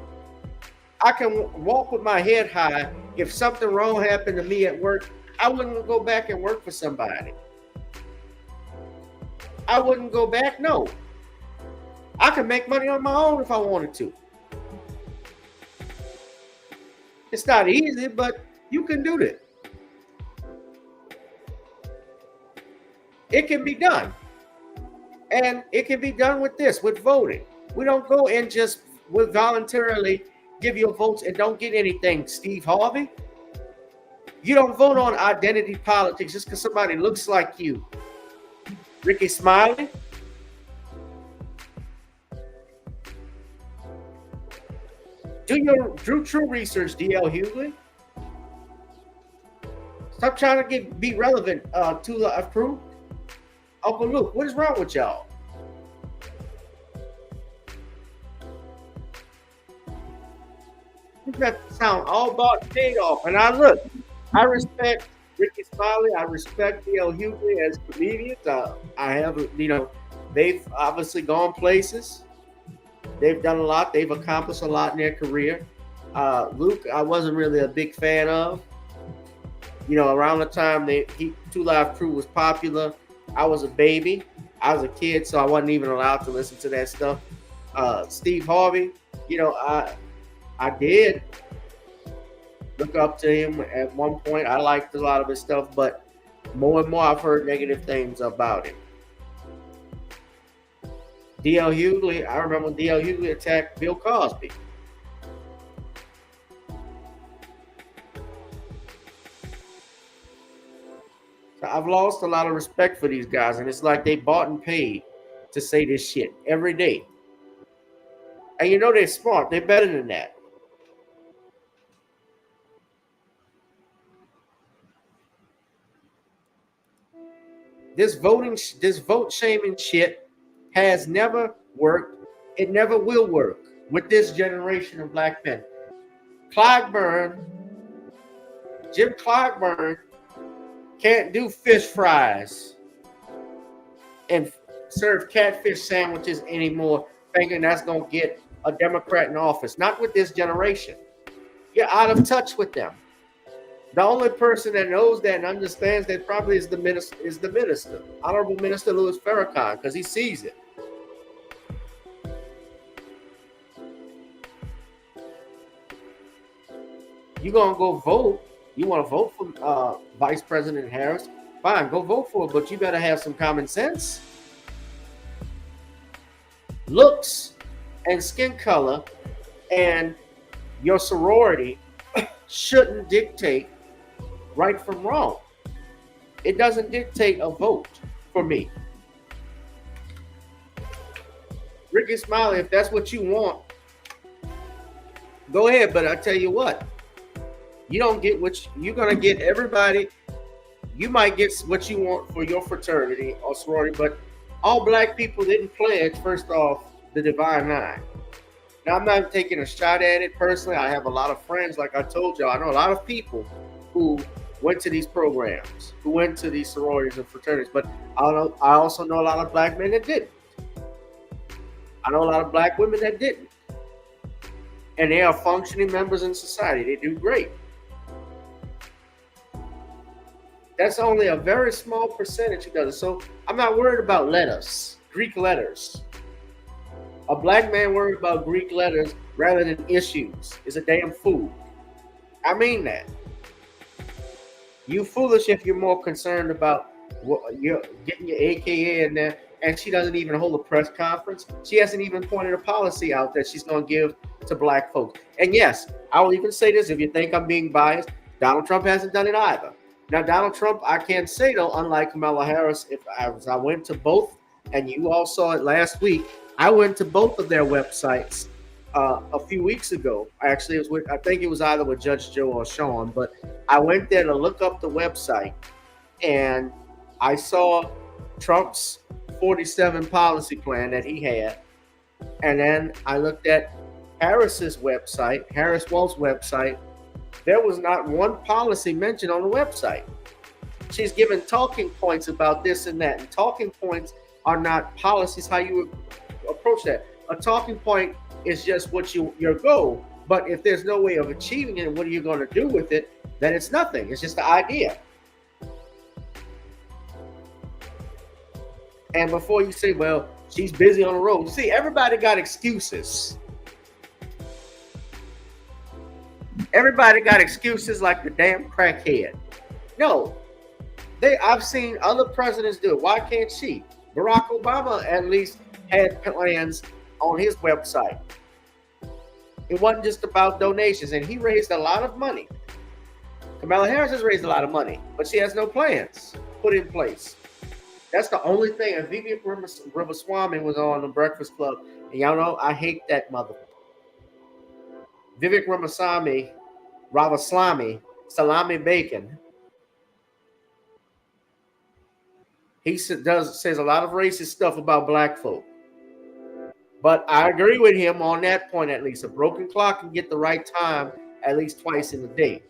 I can walk with my head high. If something wrong happened to me at work, I wouldn't go back and work for somebody. I wouldn't go back. No. I can make money on my own if I wanted to. It's not easy, but you can do that. It can be done. And it can be done with this, with voting. We don't go and just voluntarily give your votes and don't get anything, Steve Harvey. You don't vote on identity politics just because somebody looks like you. Ricky Smiley. Do your true research, D.L. Hughley. Stop trying to be relevant to the crew. Uncle Luke, what is wrong with y'all? You got to sound all about paid off. And I respect Ricky Smiley, I respect D.L. Hughley as comedians. I have, they've obviously gone places. They've done a lot. They've accomplished a lot in their career. Luke, I wasn't really a big fan of. Around the time Two Live Crew was popular, I was a baby. I was a kid, so I wasn't even allowed to listen to that stuff. Steve Harvey, I did look up to him at one point. I liked a lot of his stuff, but more and more I've heard negative things about him. D.L. Hughley, I remember D.L. Hughley attacked Bill Cosby. So I've lost a lot of respect for these guys, and it's like they bought and paid to say this shit every day. And they're smart. They're better than that. This vote shaming shit has never worked. It never will work with this generation of black men. Jim Clyburn can't do fish fries and serve catfish sandwiches anymore, thinking that's going to get a Democrat in office. Not with this generation. You're out of touch with them. The only person that knows that and understands that probably is the minister, Honorable Minister Louis Farrakhan, because he sees it. You're going to go vote. You want to vote for Vice President Harris? Fine, go vote for her, but you better have some common sense. Looks and skin color and your sorority shouldn't dictate right from wrong. It doesn't dictate a vote for me. Ricky Smiley, if that's what you want, go ahead, but I tell you what, you don't get you're going to get everybody. You might get what you want for your fraternity or sorority, but all black people didn't pledge, first off, the Divine Nine. Now, I'm not taking a shot at it personally. I have a lot of friends, like I told you. I know a lot of people who went to these programs, who went to these sororities and fraternities, but I also know a lot of black men that didn't. I know a lot of black women that didn't. And they are functioning members in society. They do great. That's only a very small percentage who does it. So I'm not worried about letters, Greek letters. A black man worried about Greek letters rather than issues is a damn fool. I mean that. You foolish if you're more concerned about you're getting your AKA in there, and she doesn't even hold a press conference. She hasn't even pointed a policy out that she's going to give to black folks. And yes, I will even say this, if you think I'm being biased, Donald Trump hasn't done it either. Now, Donald Trump, I can say though, unlike Kamala Harris, I went to both, and you all saw it last week. I went to both of their websites a few weeks ago. Actually, I think it was either with Judge Joe or Sean, but I went there to look up the website, and I saw Trump's 47 policy plan that he had, and then I looked at Harris's website, Harris-Walz website. There was not one policy mentioned on the website. She's given talking points about this and that, and talking points are not policies, how you would approach that. A talking point is just what your goal, but if there's no way of achieving it, what are you going to do with it? Then it's nothing. It's just the idea. And before you say, well, she's busy on the road, you see, everybody got excuses. Everybody got excuses like the damn crackhead. No, I've seen other presidents do it. Why can't she? Barack Obama at least had plans on his website. It wasn't just about donations, and he raised a lot of money. Kamala Harris has raised a lot of money, but she has no plans put in place. That's the only thing. And Vivek Ramaswamy was on the Breakfast Club, and y'all know I hate that mother. Vivek Ramaswamy, salami bacon. He says a lot of racist stuff about black folk. But I agree with him on that point, at least. A broken clock can get the right time at least twice in a day.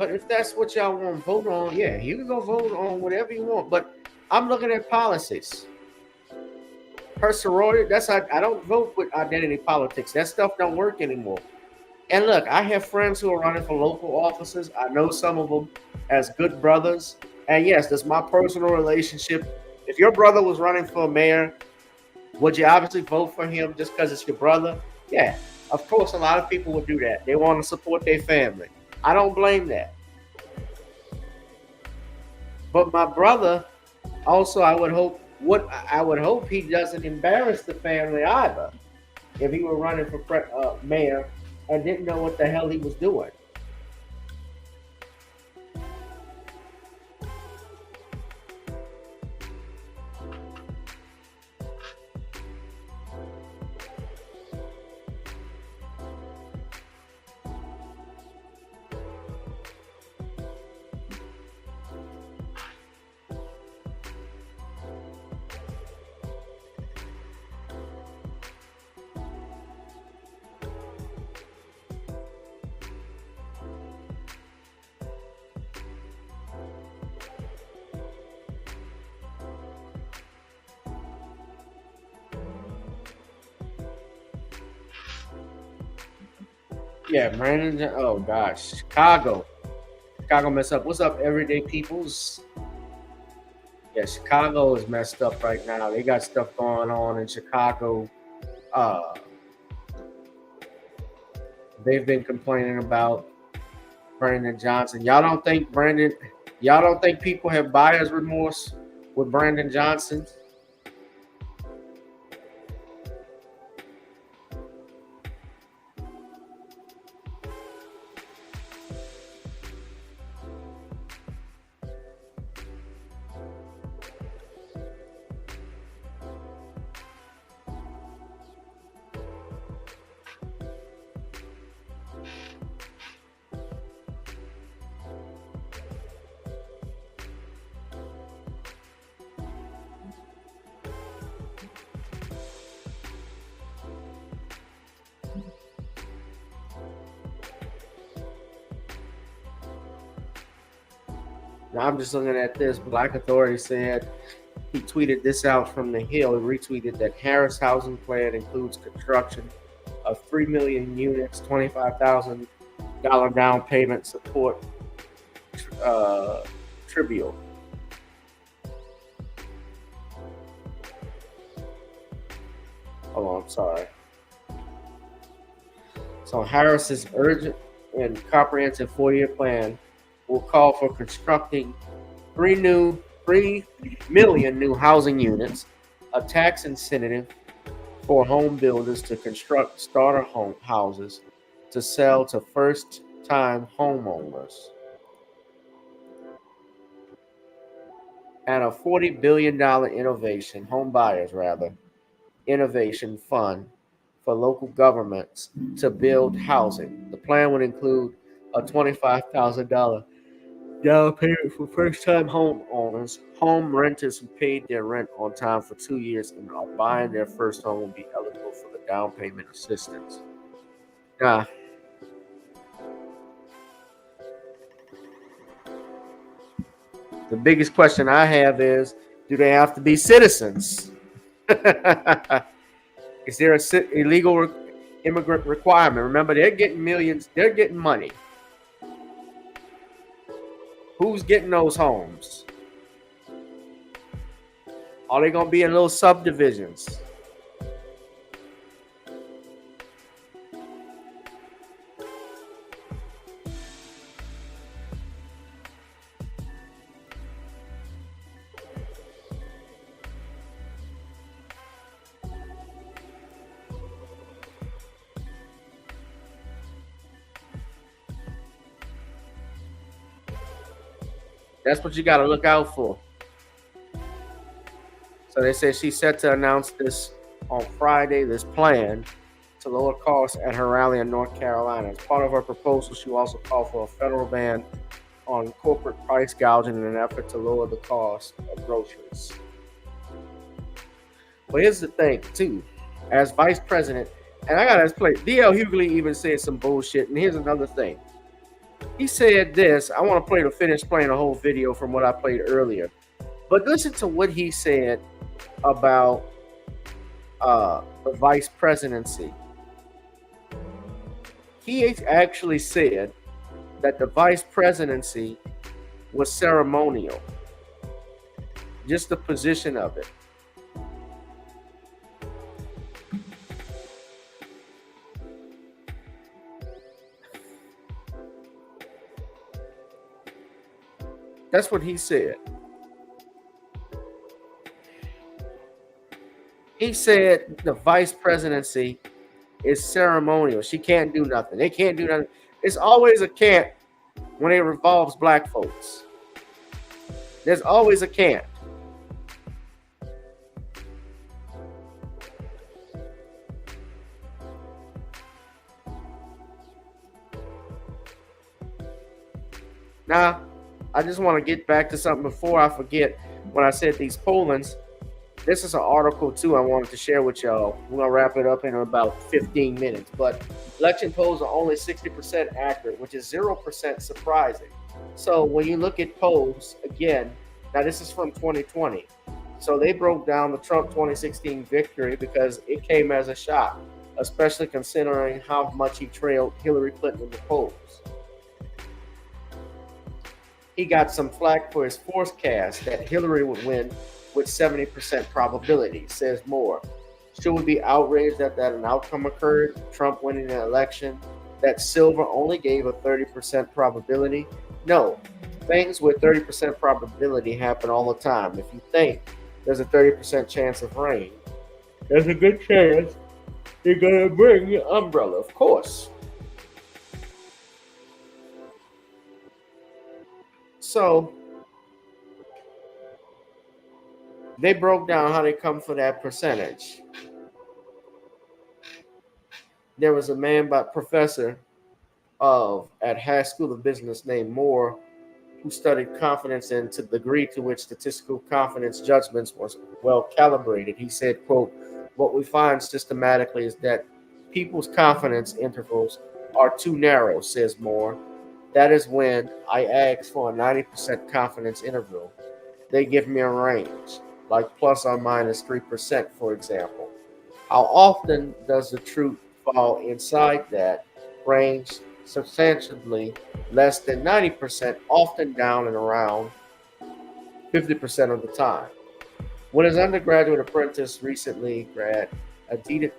But if that's what y'all want to vote on, yeah, you can go vote on whatever you want. But I'm looking at policies. Her sorority, I don't vote with identity politics. That stuff don't work anymore. And look, I have friends who are running for local offices. I know some of them as good brothers. And yes, that's my personal relationship. If your brother was running for mayor, would you obviously vote for him just because it's your brother? Yeah, of course, a lot of people would do that. They want to support their family. I don't blame that. But my brother, also, I would hope he doesn't embarrass the family either. If he were running for mayor and didn't know what the hell he was doing. Yeah, Brandon. Oh gosh, Chicago messed up. What's up, everyday peoples? Yeah, Chicago is messed up right now. They got stuff going on in Chicago. They've been complaining about Brandon Johnson. Y'all don't think people have buyer's remorse with Brandon Johnson? Now I'm just looking at this. Black Authority said, he tweeted this out from the Hill. He retweeted that Harris housing plan includes construction of 3 million units, $25,000 down payment support trivial. Oh, I'm sorry. So Harris's urgent and comprehensive 4-year plan will call for constructing 3 million new housing units, a tax incentive for home builders to construct starter home houses to sell to first-time homeowners, and a $40 billion innovation fund for local governments to build housing. The plan would include a $25,000 down payment for first-time homeowners. Home renters who paid their rent on time for 2 years and are buying their first home will be eligible for the down payment assistance. Now, the biggest question I have is, do they have to be citizens? Is there a illegal immigrant requirement? Remember, they're getting millions. They're getting money. Who's getting those homes? Are they going to be in little subdivisions? That's what you got to look out for. So they said she's set to announce this on Friday, this plan to lower costs at her rally in North Carolina. As part of her proposal, she also called for a federal ban on corporate price gouging in an effort to lower the cost of groceries. But here's the thing, too. As vice president, and I got to explain, D.L. Hughley even said some bullshit. And here's another thing. He said this. I want to finish playing the whole video from what I played earlier. But listen to what he said about the vice presidency. He actually said that the vice presidency was ceremonial. Just the position of it. That's what he said. He said the vice presidency is ceremonial. She can't do nothing. They can't do nothing. It's always a can't when it involves black folks. There's always a can't. Now, I just want to get back to something before I forget. When I said these pollings, this is an article too I wanted to share with y'all. We're going to wrap it up in about 15 minutes. But election polls are only 60% accurate, which is 0% surprising. So when you look at polls, again, now this is from 2020. So they broke down the Trump 2016 victory because it came as a shock, especially considering how much he trailed Hillary Clinton in the polls. He got some flack for his forecast that Hillary would win with 70% probability, says Moore. Should we be outraged that an outcome occurred, Trump winning an election, that Silver only gave a 30% probability? No, things with 30% probability happen all the time. If you think there's a 30% chance of rain, there's a good chance you're going to bring your umbrella, of course. So they broke down how they come for that percentage. There was a man by professor at Harris School of Business named Moore who studied confidence and to the degree to which statistical confidence judgments was well calibrated. He said, quote, "What we find systematically is that people's confidence intervals are too narrow," says Moore. "That is when I ask for a 90% confidence interval. They give me a range, like plus or minus 3%, for example. How often does the truth fall inside that range? Substantially less than 90%, often down and around 50% of the time." When his undergraduate apprentice, recently grad Aditya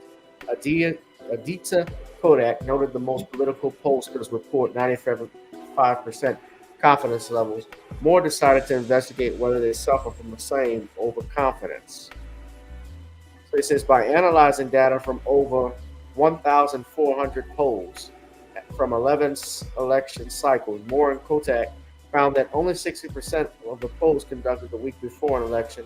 Kodak, noted the most political pollsters report 95% confidence levels, Moore decided to investigate whether they suffer from the same overconfidence. So he says, by analyzing data from over 1,400 polls from 11 election cycles, Moore and Kodak found that only 60% of the polls conducted the week before an election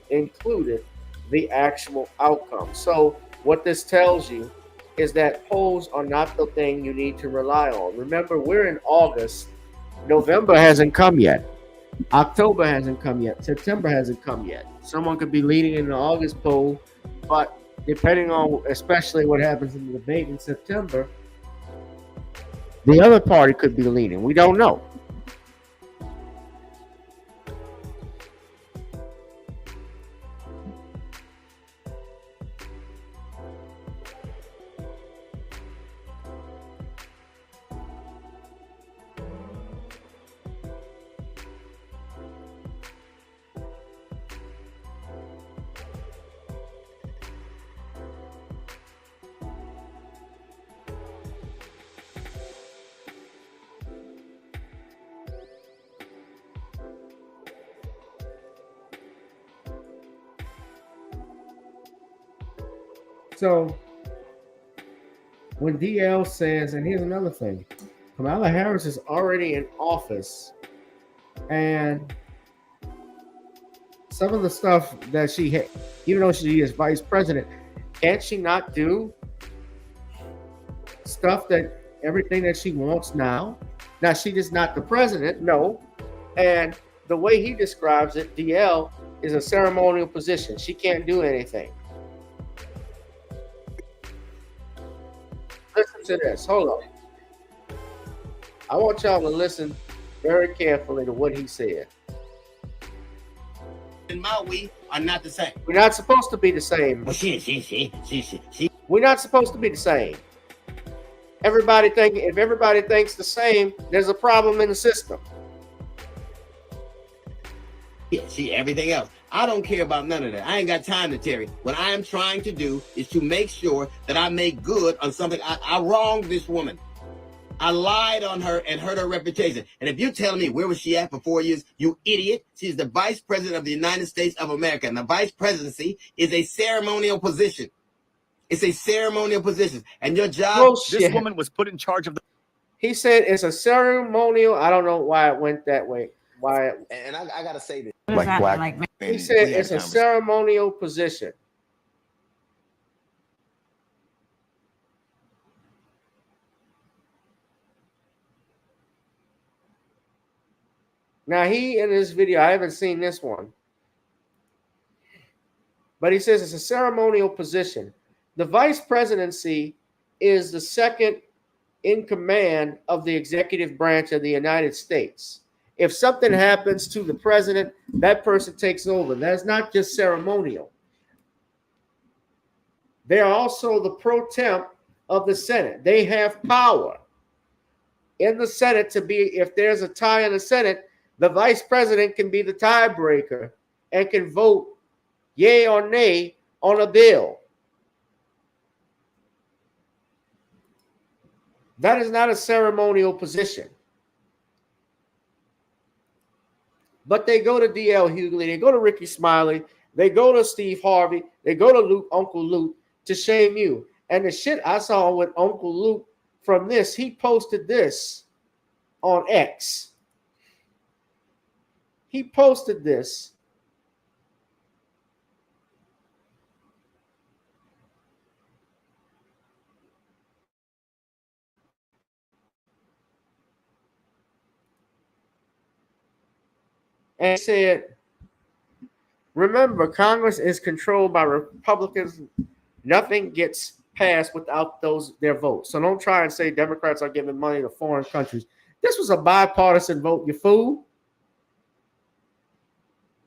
included the actual outcome. So what this tells you is that polls are not the thing you need to rely on. Remember, we're in August. November hasn't come yet. October hasn't come yet. September hasn't come yet. Someone could be leading in the August poll, but depending on especially what happens in the debate in September, the other party could be leading. We don't know. So when DL says, and here's another thing, Kamala Harris is already in office, and some of the stuff that she had, even though she is vice president, can't she not do stuff that everything that she wants now? Now, she is not the president, no. And the way he describes it, DL is a ceremonial position. She can't do anything. Listen to this. Hold on. I want y'all to listen very carefully to what he said. And my we are not the same. We're not supposed to be the same. Well, she. We're not supposed to be the same. If everybody thinks the same, there's a problem in the system. Yeah, she, everything else. I don't care about none of that. I ain't got time to Terry. What I am trying to do is to make sure that I make good on something. I wronged this woman. I lied on her and hurt her reputation. And if you're telling me where was she at for 4 years, you idiot. She's the vice president of the United States of America. And the vice presidency is a ceremonial position. It's a ceremonial position. And your job, this woman was put in charge of the... He said it's a ceremonial. I don't know why it went that way. Why? And I got to say this. He said it's a ceremonial position. Now, he in this video, I haven't seen this one, but he says it's a ceremonial position. The vice presidency is the second in command of the executive branch of the United States. If something happens to the president, that person takes over. That's not just ceremonial. They are also the pro temp of the Senate. They have power in the Senate to be, if there's a tie in the Senate, the vice president can be the tiebreaker and can vote yay or nay on a bill. That is not a ceremonial position. But they go to D.L. Hughley, they go to Ricky Smiley, they go to Steve Harvey, they go to Luke, Uncle Luke to shame you. And the shit I saw with Uncle Luke from this, he posted this on X. He posted this. And said, remember, Congress is controlled by Republicans. Nothing gets passed without their votes. So don't try and say Democrats are giving money to foreign countries. This was a bipartisan vote, you fool.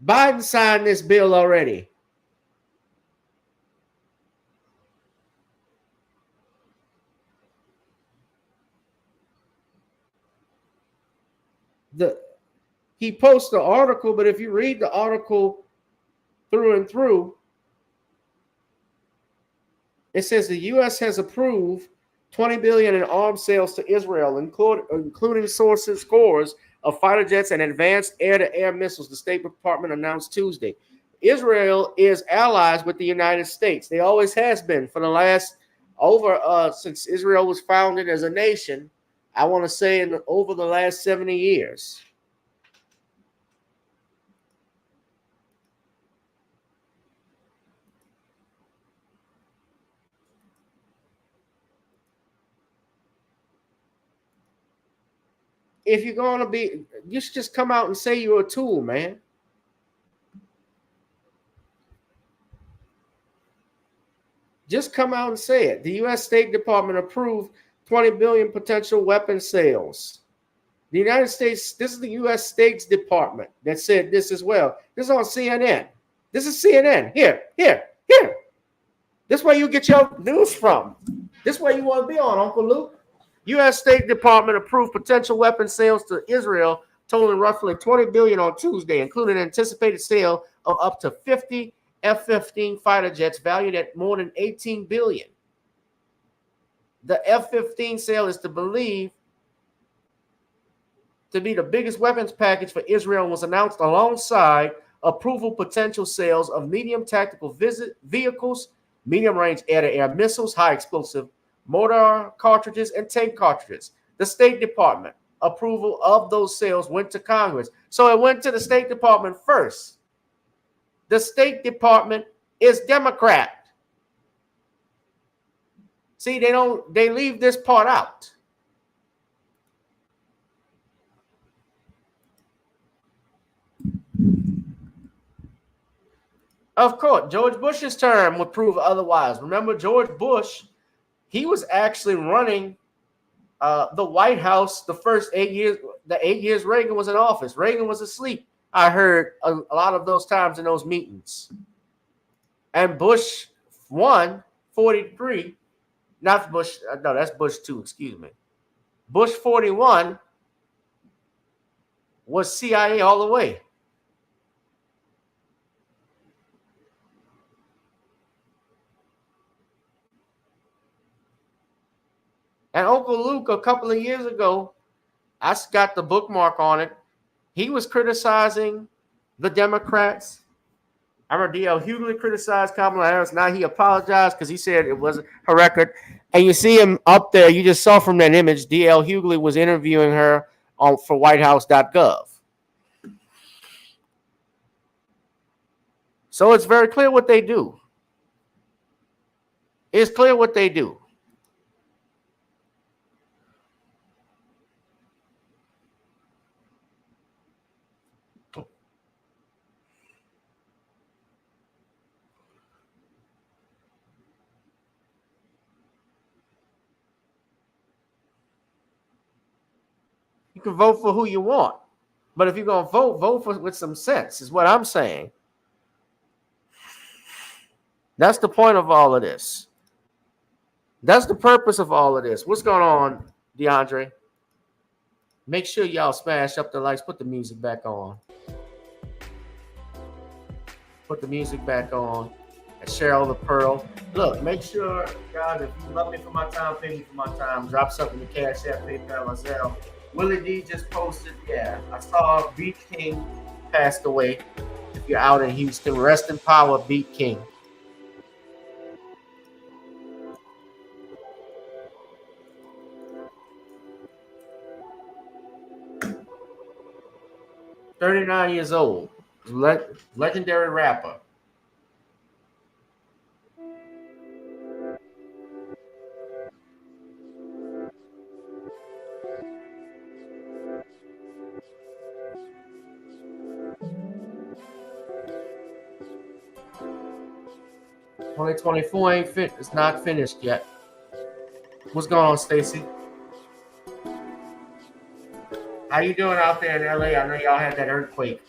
Biden signed this bill already. He posted the article, but if you read the article through and through, it says the U.S. has approved $20 billion in arms sales to Israel, including scores of fighter jets and advanced air-to-air missiles, the State Department announced Tuesday. Israel is allies with the United States. They always has been for the last since Israel was founded as a nation, I want to say over the last 70 years. If you're going to be, you should just come out and say you're a tool, man. Just come out and say it. The U.S. State Department approved $20 billion potential weapon sales. The United States, this is the U.S. State Department that said this as well. This is on CNN. This is CNN. Here. This is where you get your news from. This is where you want to be on, Uncle Luke. U.S. State Department approved potential weapon sales to Israel totaling roughly $20 billion on Tuesday, including an anticipated sale of up to 50 F-15 fighter jets valued at more than $18 billion. The F-15 sale is believed to be the biggest weapons package for Israel and was announced alongside approval potential sales of medium tactical vehicles, medium-range air-to-air missiles, high-explosive mortar cartridges, and tank cartridges. The State Department approval of those sales went to Congress. So it went to the State Department first. The State Department is Democrat. See, they leave this part out. Of course, George Bush's term would prove otherwise. Remember, George Bush, he was actually running the White House, the first 8 years, the 8 years Reagan was in office, Reagan was asleep. I heard a lot of those times in those meetings. And Bush 1, 43, not Bush, no, that's Bush 2, excuse me. Bush 41 was CIA all the way. And Uncle Luke, a couple of years ago, I got the bookmark on it. He was criticizing the Democrats. I remember D.L. Hughley criticized Kamala Harris. Now he apologized because he said it wasn't her record. And you see him up there. You just saw from that image, D.L. Hughley was interviewing her for whitehouse.gov. So it's very clear what they do. It's clear what they do. You can vote for who you want. But if you're going to vote for with some sense, is what I'm saying. That's the point of all of this. That's the purpose of all of this. What's going on, DeAndre? Make sure y'all smash up the likes. Put the music back on. Put the music back on. And Cheryl the Pearl. Look, make sure, guys, if you love me for my time, pay me for my time. Drop something in the Cash App, PayPal, myself. Willie D just posted, yeah, I saw Beat King passed away. If you're out in Houston, rest in power, Beat King. "39 years old, legendary rapper." "2024 it's not finished yet." What's going on, Stacy? How you doing out there in LA? I know y'all had that earthquake.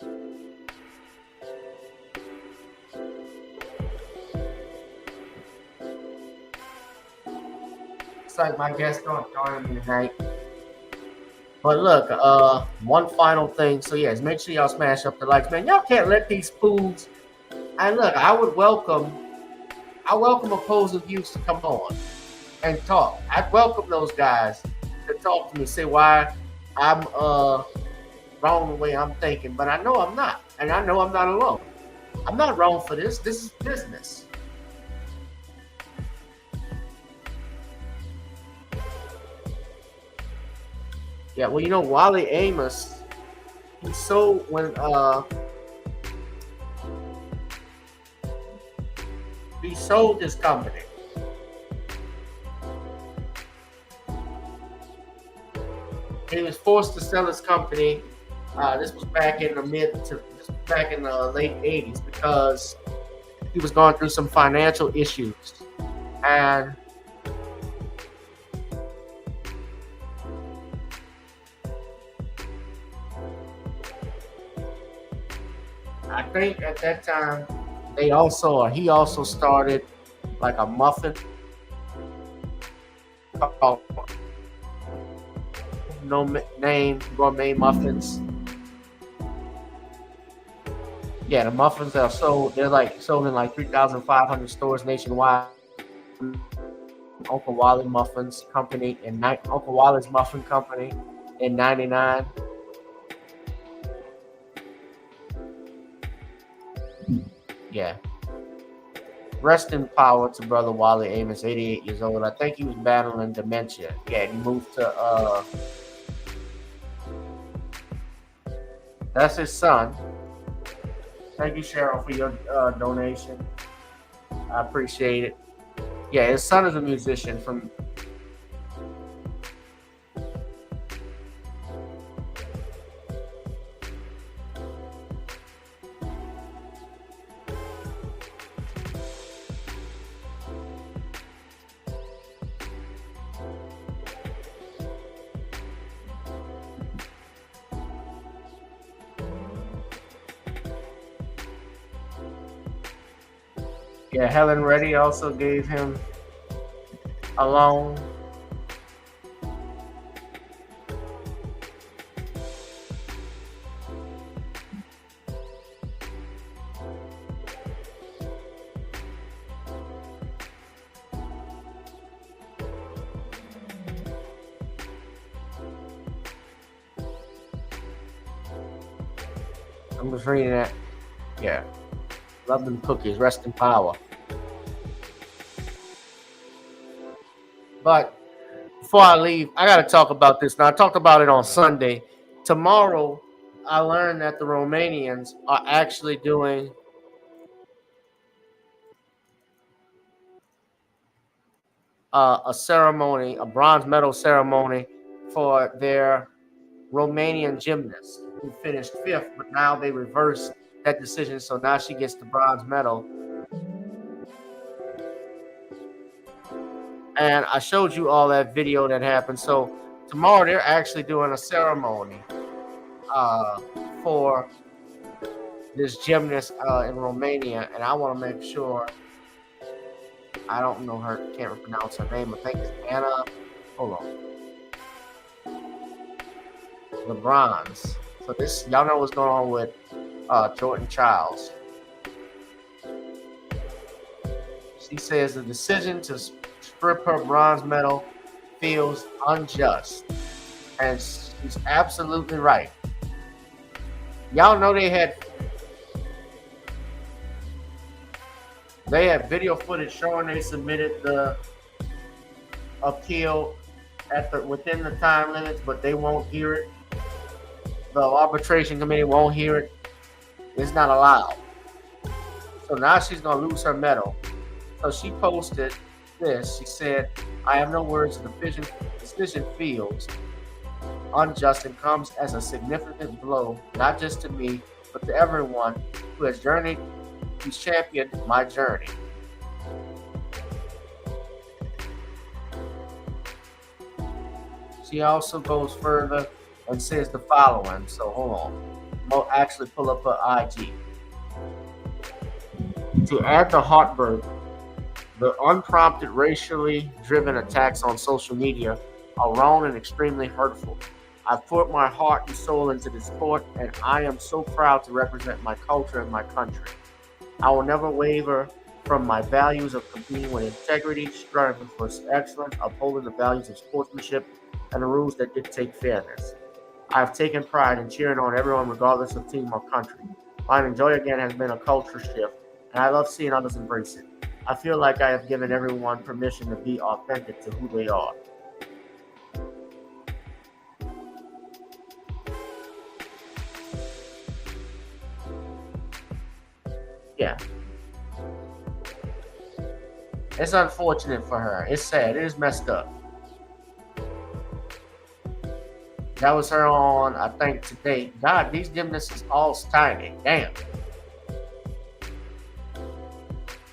It's like my guests don't join me tonight. But look, one final thing. So yes, make sure y'all smash up the likes, man. Y'all can't let these fools. And look, I welcome opposing views to come on and talk. I'd welcome those guys to talk to me, say why I'm wrong the way I'm thinking, but I know I'm not, and I know I'm not alone. I'm not wrong for this. This is business. Yeah, well, you know, Wally Amos, he sold he sold his company. He was forced to sell his company. This was back in the late 80s because he was going through some financial issues. And I think at that time he also started like a muffin called No Name Gourmet Muffins. Yeah, the muffins are sold. They're like sold in like 3,500 stores nationwide. Uncle Wally Muffins Company and Uncle Wally's Muffin Company in '99. Yeah. Rest in power to brother Wally Amos, 88 years old. I think he was battling dementia. Yeah, he moved to that's his son. Thank you, Cheryl, for your donation. I appreciate it. Yeah, his son is a musician from Yeah, Helen Reddy also gave him a loan. I'm just reading that. Yeah. Love them cookies. Rest in power. But before I leave, I got to talk about this. Now, I talked about it on Sunday. Tomorrow, I learned that the Romanians are actually doing a ceremony, a bronze medal ceremony for their Romanian gymnast who finished 5th, but now they reversed that decision, so now she gets the bronze medal. And I showed you all that video that happened. So tomorrow they're actually doing a ceremony for this gymnast in Romania, and I want to make sure. I don't know her, can't pronounce her name. I think it's Anna. Hold on. The bronze. So this, y'all know what's going on with Jordan Chiles. She says the decision to strip her bronze medal feels unjust. And she's absolutely right. Y'all know they had video footage showing they submitted the appeal within the time limits, but they won't hear it. The arbitration committee won't hear it. It's not allowed. So now she's gonna lose her medal. So she posted this. She said, "I have no words. The decision feels unjust and comes as a significant blow, not just to me, but to everyone who has journeyed, who's championed my journey." She also goes further and says the following. So hold on. I'll actually pull up her IG. To add to heartburn, the unprompted racially driven attacks on social media are wrong and extremely hurtful. I've put my heart and soul into this sport, and I am so proud to represent my culture and my country. I will never waver from my values of competing with integrity, striving for excellence, upholding the values of sportsmanship, and the rules that dictate fairness. I have taken pride in cheering on everyone regardless of team or country. Finding joy again has been a culture shift, and I love seeing others embrace it. I feel like I have given everyone permission to be authentic to who they are. Yeah. It's unfortunate for her. It's sad. It is messed up. That was her on, I think, today. God, these gymnasts is all tiny. Damn.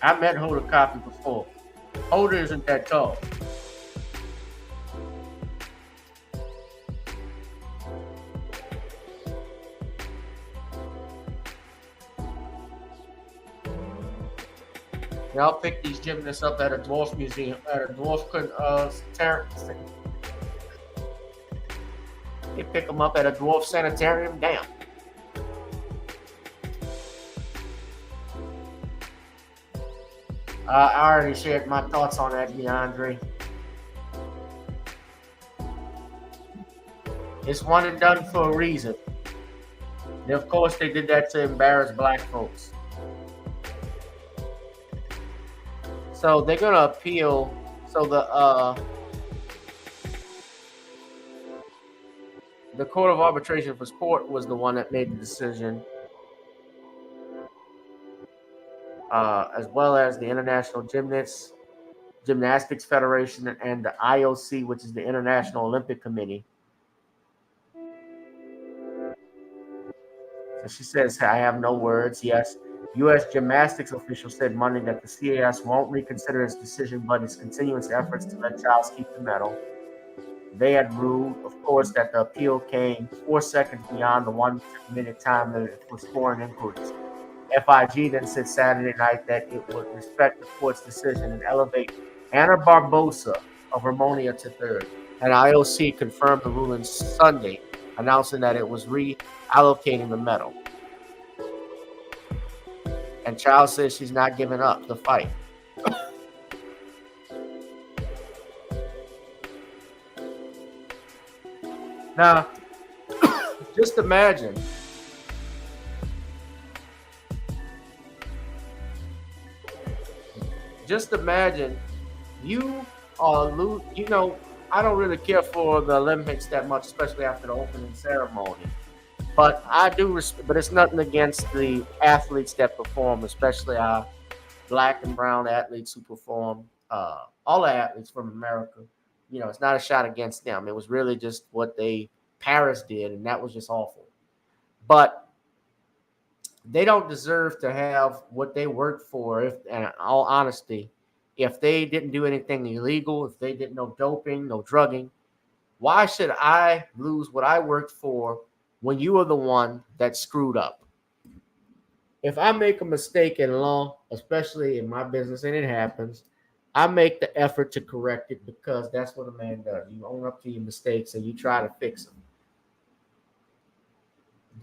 I met Hoda Kotb before. Hoda isn't that tall. Y'all pick these gymnasts up at a dwarf museum, at a dwarf They pick them up at a dwarf sanitarium. Damn. I already shared my thoughts on that, DeAndre. It's one and done for a reason. And of course, they did that to embarrass black folks. So they're gonna appeal. So the Court of Arbitration for Sport was the one that made the decision, as well as the International Gymnastics Federation and the IOC, which is the International Olympic Committee. So she says, I have no words. Yes. U.S. gymnastics officials said Monday that the CAS won't reconsider its decision, but its continuous efforts to let Chiles keep the medal. They had ruled, of course, that the appeal came 4 seconds beyond the 1 minute time limit for scoring inquiries. FIG then said Saturday night that it would respect the court's decision and elevate Anna Barbosa of Ramonia to third. And IOC confirmed the ruling Sunday, announcing that it was reallocating the medal. And Chiles says she's not giving up the fight. Now, just imagine you are I don't really care for the Olympics that much, especially after the opening ceremony. But I do but it's nothing against the athletes that perform, especially our black and brown athletes who perform, all the athletes from America. It's not a shot against them. It was really just what Paris did, and that was just awful. But they don't deserve to have what they worked for, in all honesty. If they didn't do anything illegal, if they did no doping, no drugging, why should I lose what I worked for when you are the one that screwed up? If I make a mistake in law, especially in my business, and it happens, I make the effort to correct it, because that's what a man does. You own up to your mistakes and you try to fix them.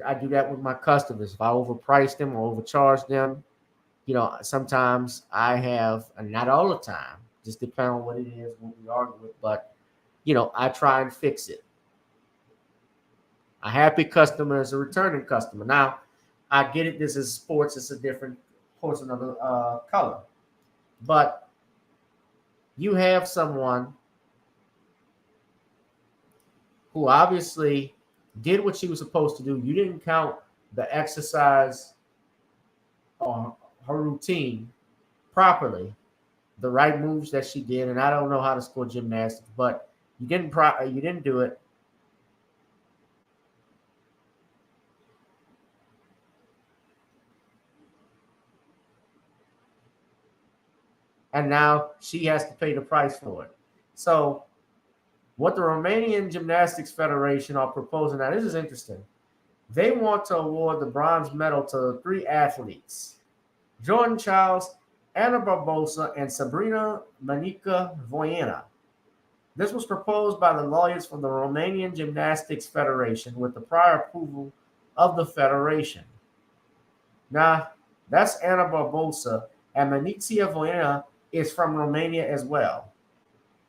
I do that with my customers. If I overprice them or overcharge them, sometimes I have, and not all the time, just depend on what it is, what we argue with, but, I try and fix it. A happy customer is a returning customer. Now, I get it. This is sports. It's a different horse, another color. But you have someone who obviously did what she was supposed to do. You didn't count the exercise or her routine properly, the right moves that she did. And I don't know how to score gymnastics, but you didn't do it. And now she has to pay the price for it. So what the Romanian Gymnastics Federation are proposing, now this is interesting. They want to award the bronze medal to 3 athletes: Jordan Chiles, Anna Barbosa, and Sabrina Manica Voiena. This was proposed by the lawyers from the Romanian Gymnastics Federation with the prior approval of the federation. Now, that's Anna Barbosa, and Manica Voiena is from Romania as well.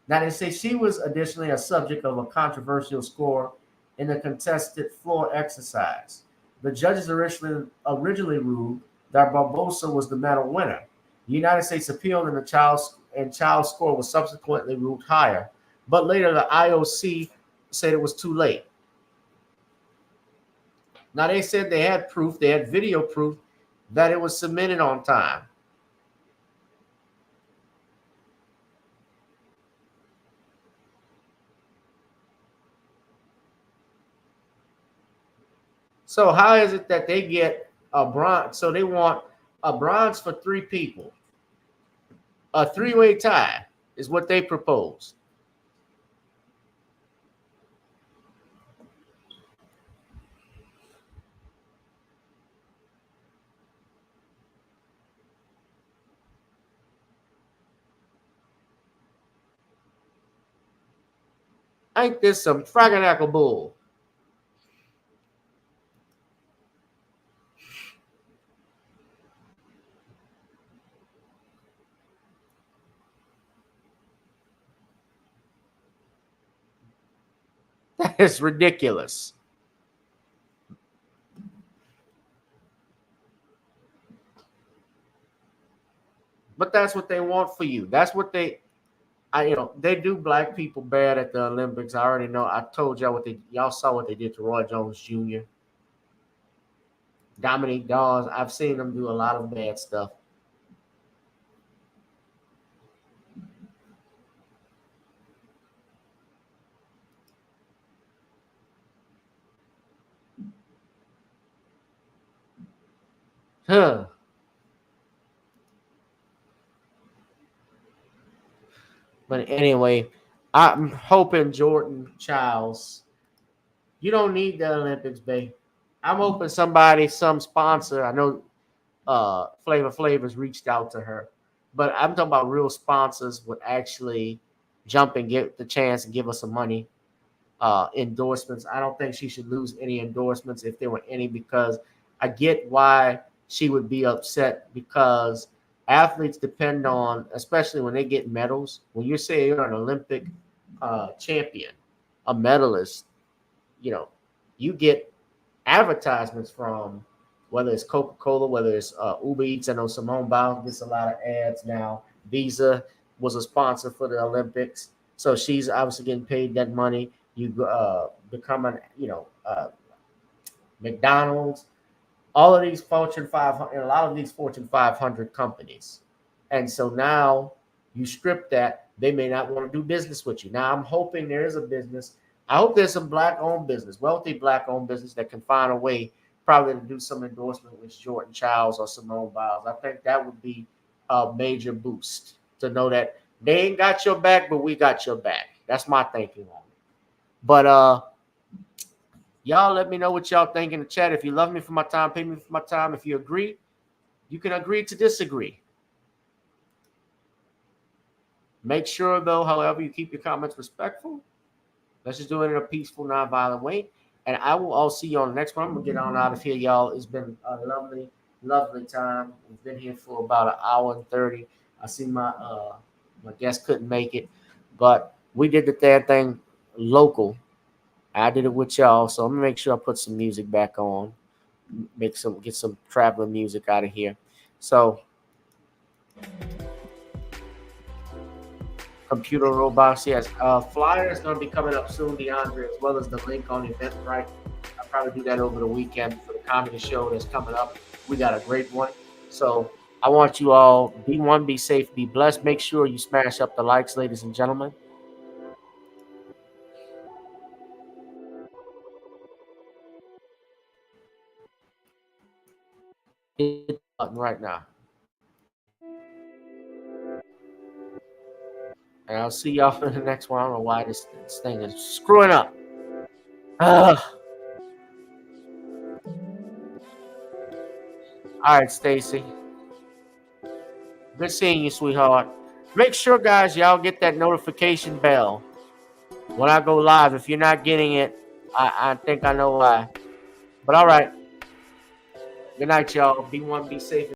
Now, they say she was additionally a subject of a controversial score in the contested floor exercise. The judges originally ruled that Barbosa was the medal winner. The United States appealed, and Chiles' score was subsequently ruled higher. But later, the IOC said it was too late. Now, they said they had proof, they had video proof that it was submitted on time. So how is it that they get a bronze? So they want a bronze for 3 people. A 3-way tie is what they proposed. Ain't this some fragganackle bull? That is ridiculous. But that's what they want for you. That's what they do black people bad at the Olympics. I already know. I told y'all y'all saw what they did to Roy Jones Jr., Dominique Dawes. I've seen them do a lot of bad stuff. Huh. But anyway, I'm hoping Jordan Chiles, you don't need the Olympics, babe. I'm hoping some sponsor, I know Flavor Flavors reached out to her. But I'm talking about real sponsors would actually jump and get the chance and give us some money. Endorsements. I don't think she should lose any endorsements if there were any, because I get why she would be upset, because athletes depend on, especially when they get medals. When you say you're an Olympic champion, a medalist, you know, you get advertisements from, whether it's Coca-Cola, whether it's Uber Eats. I know Simone Biles gets a lot of ads now. Visa was a sponsor for the Olympics, so she's obviously getting paid that money. You become an, McDonald's, all of these Fortune 500, a lot of these Fortune 500 companies. And so now you strip that, they may not want to do business with you. Now I'm hoping there is a business. I hope there's some black-owned business, wealthy black-owned business that can find a way probably to do some endorsement with Jordan Chiles or Simone Biles. I think that would be a major boost to know that they ain't got your back, but we got your back. That's my thinking on it. But y'all let me know what y'all think in the chat. If you love me for my time, pay me for my time. If you agree, you can agree to disagree. Make sure, though, however, you keep your comments respectful. Let's just do it in a peaceful, non-violent way. And I will all see you on the next one. I'm going to get on out of here, y'all. It's been a lovely, lovely time. We've been here for about 1 hour and 30. I see my guest couldn't make it, but we did the third thing local. I did it with y'all, so I'm gonna make sure I put some music back on, get some traveling music out of here. So, computer robots, yes. Flyer is gonna be coming up soon, DeAndre, as well as the link on Eventbrite. I'll probably do that over the weekend for the comedy show that's coming up. We got a great one. So I want you all, be one, be safe, be blessed. Make sure you smash up the likes, ladies and gentlemen. Hit the button right now. And I'll see y'all in the next one. I don't know why this thing is screwing up. All right, Stacy. Good seeing you, sweetheart. Make sure, guys, y'all get that notification bell when I go live. If you're not getting it, I think I know why. But all right. Good night, y'all. Be one, be safe.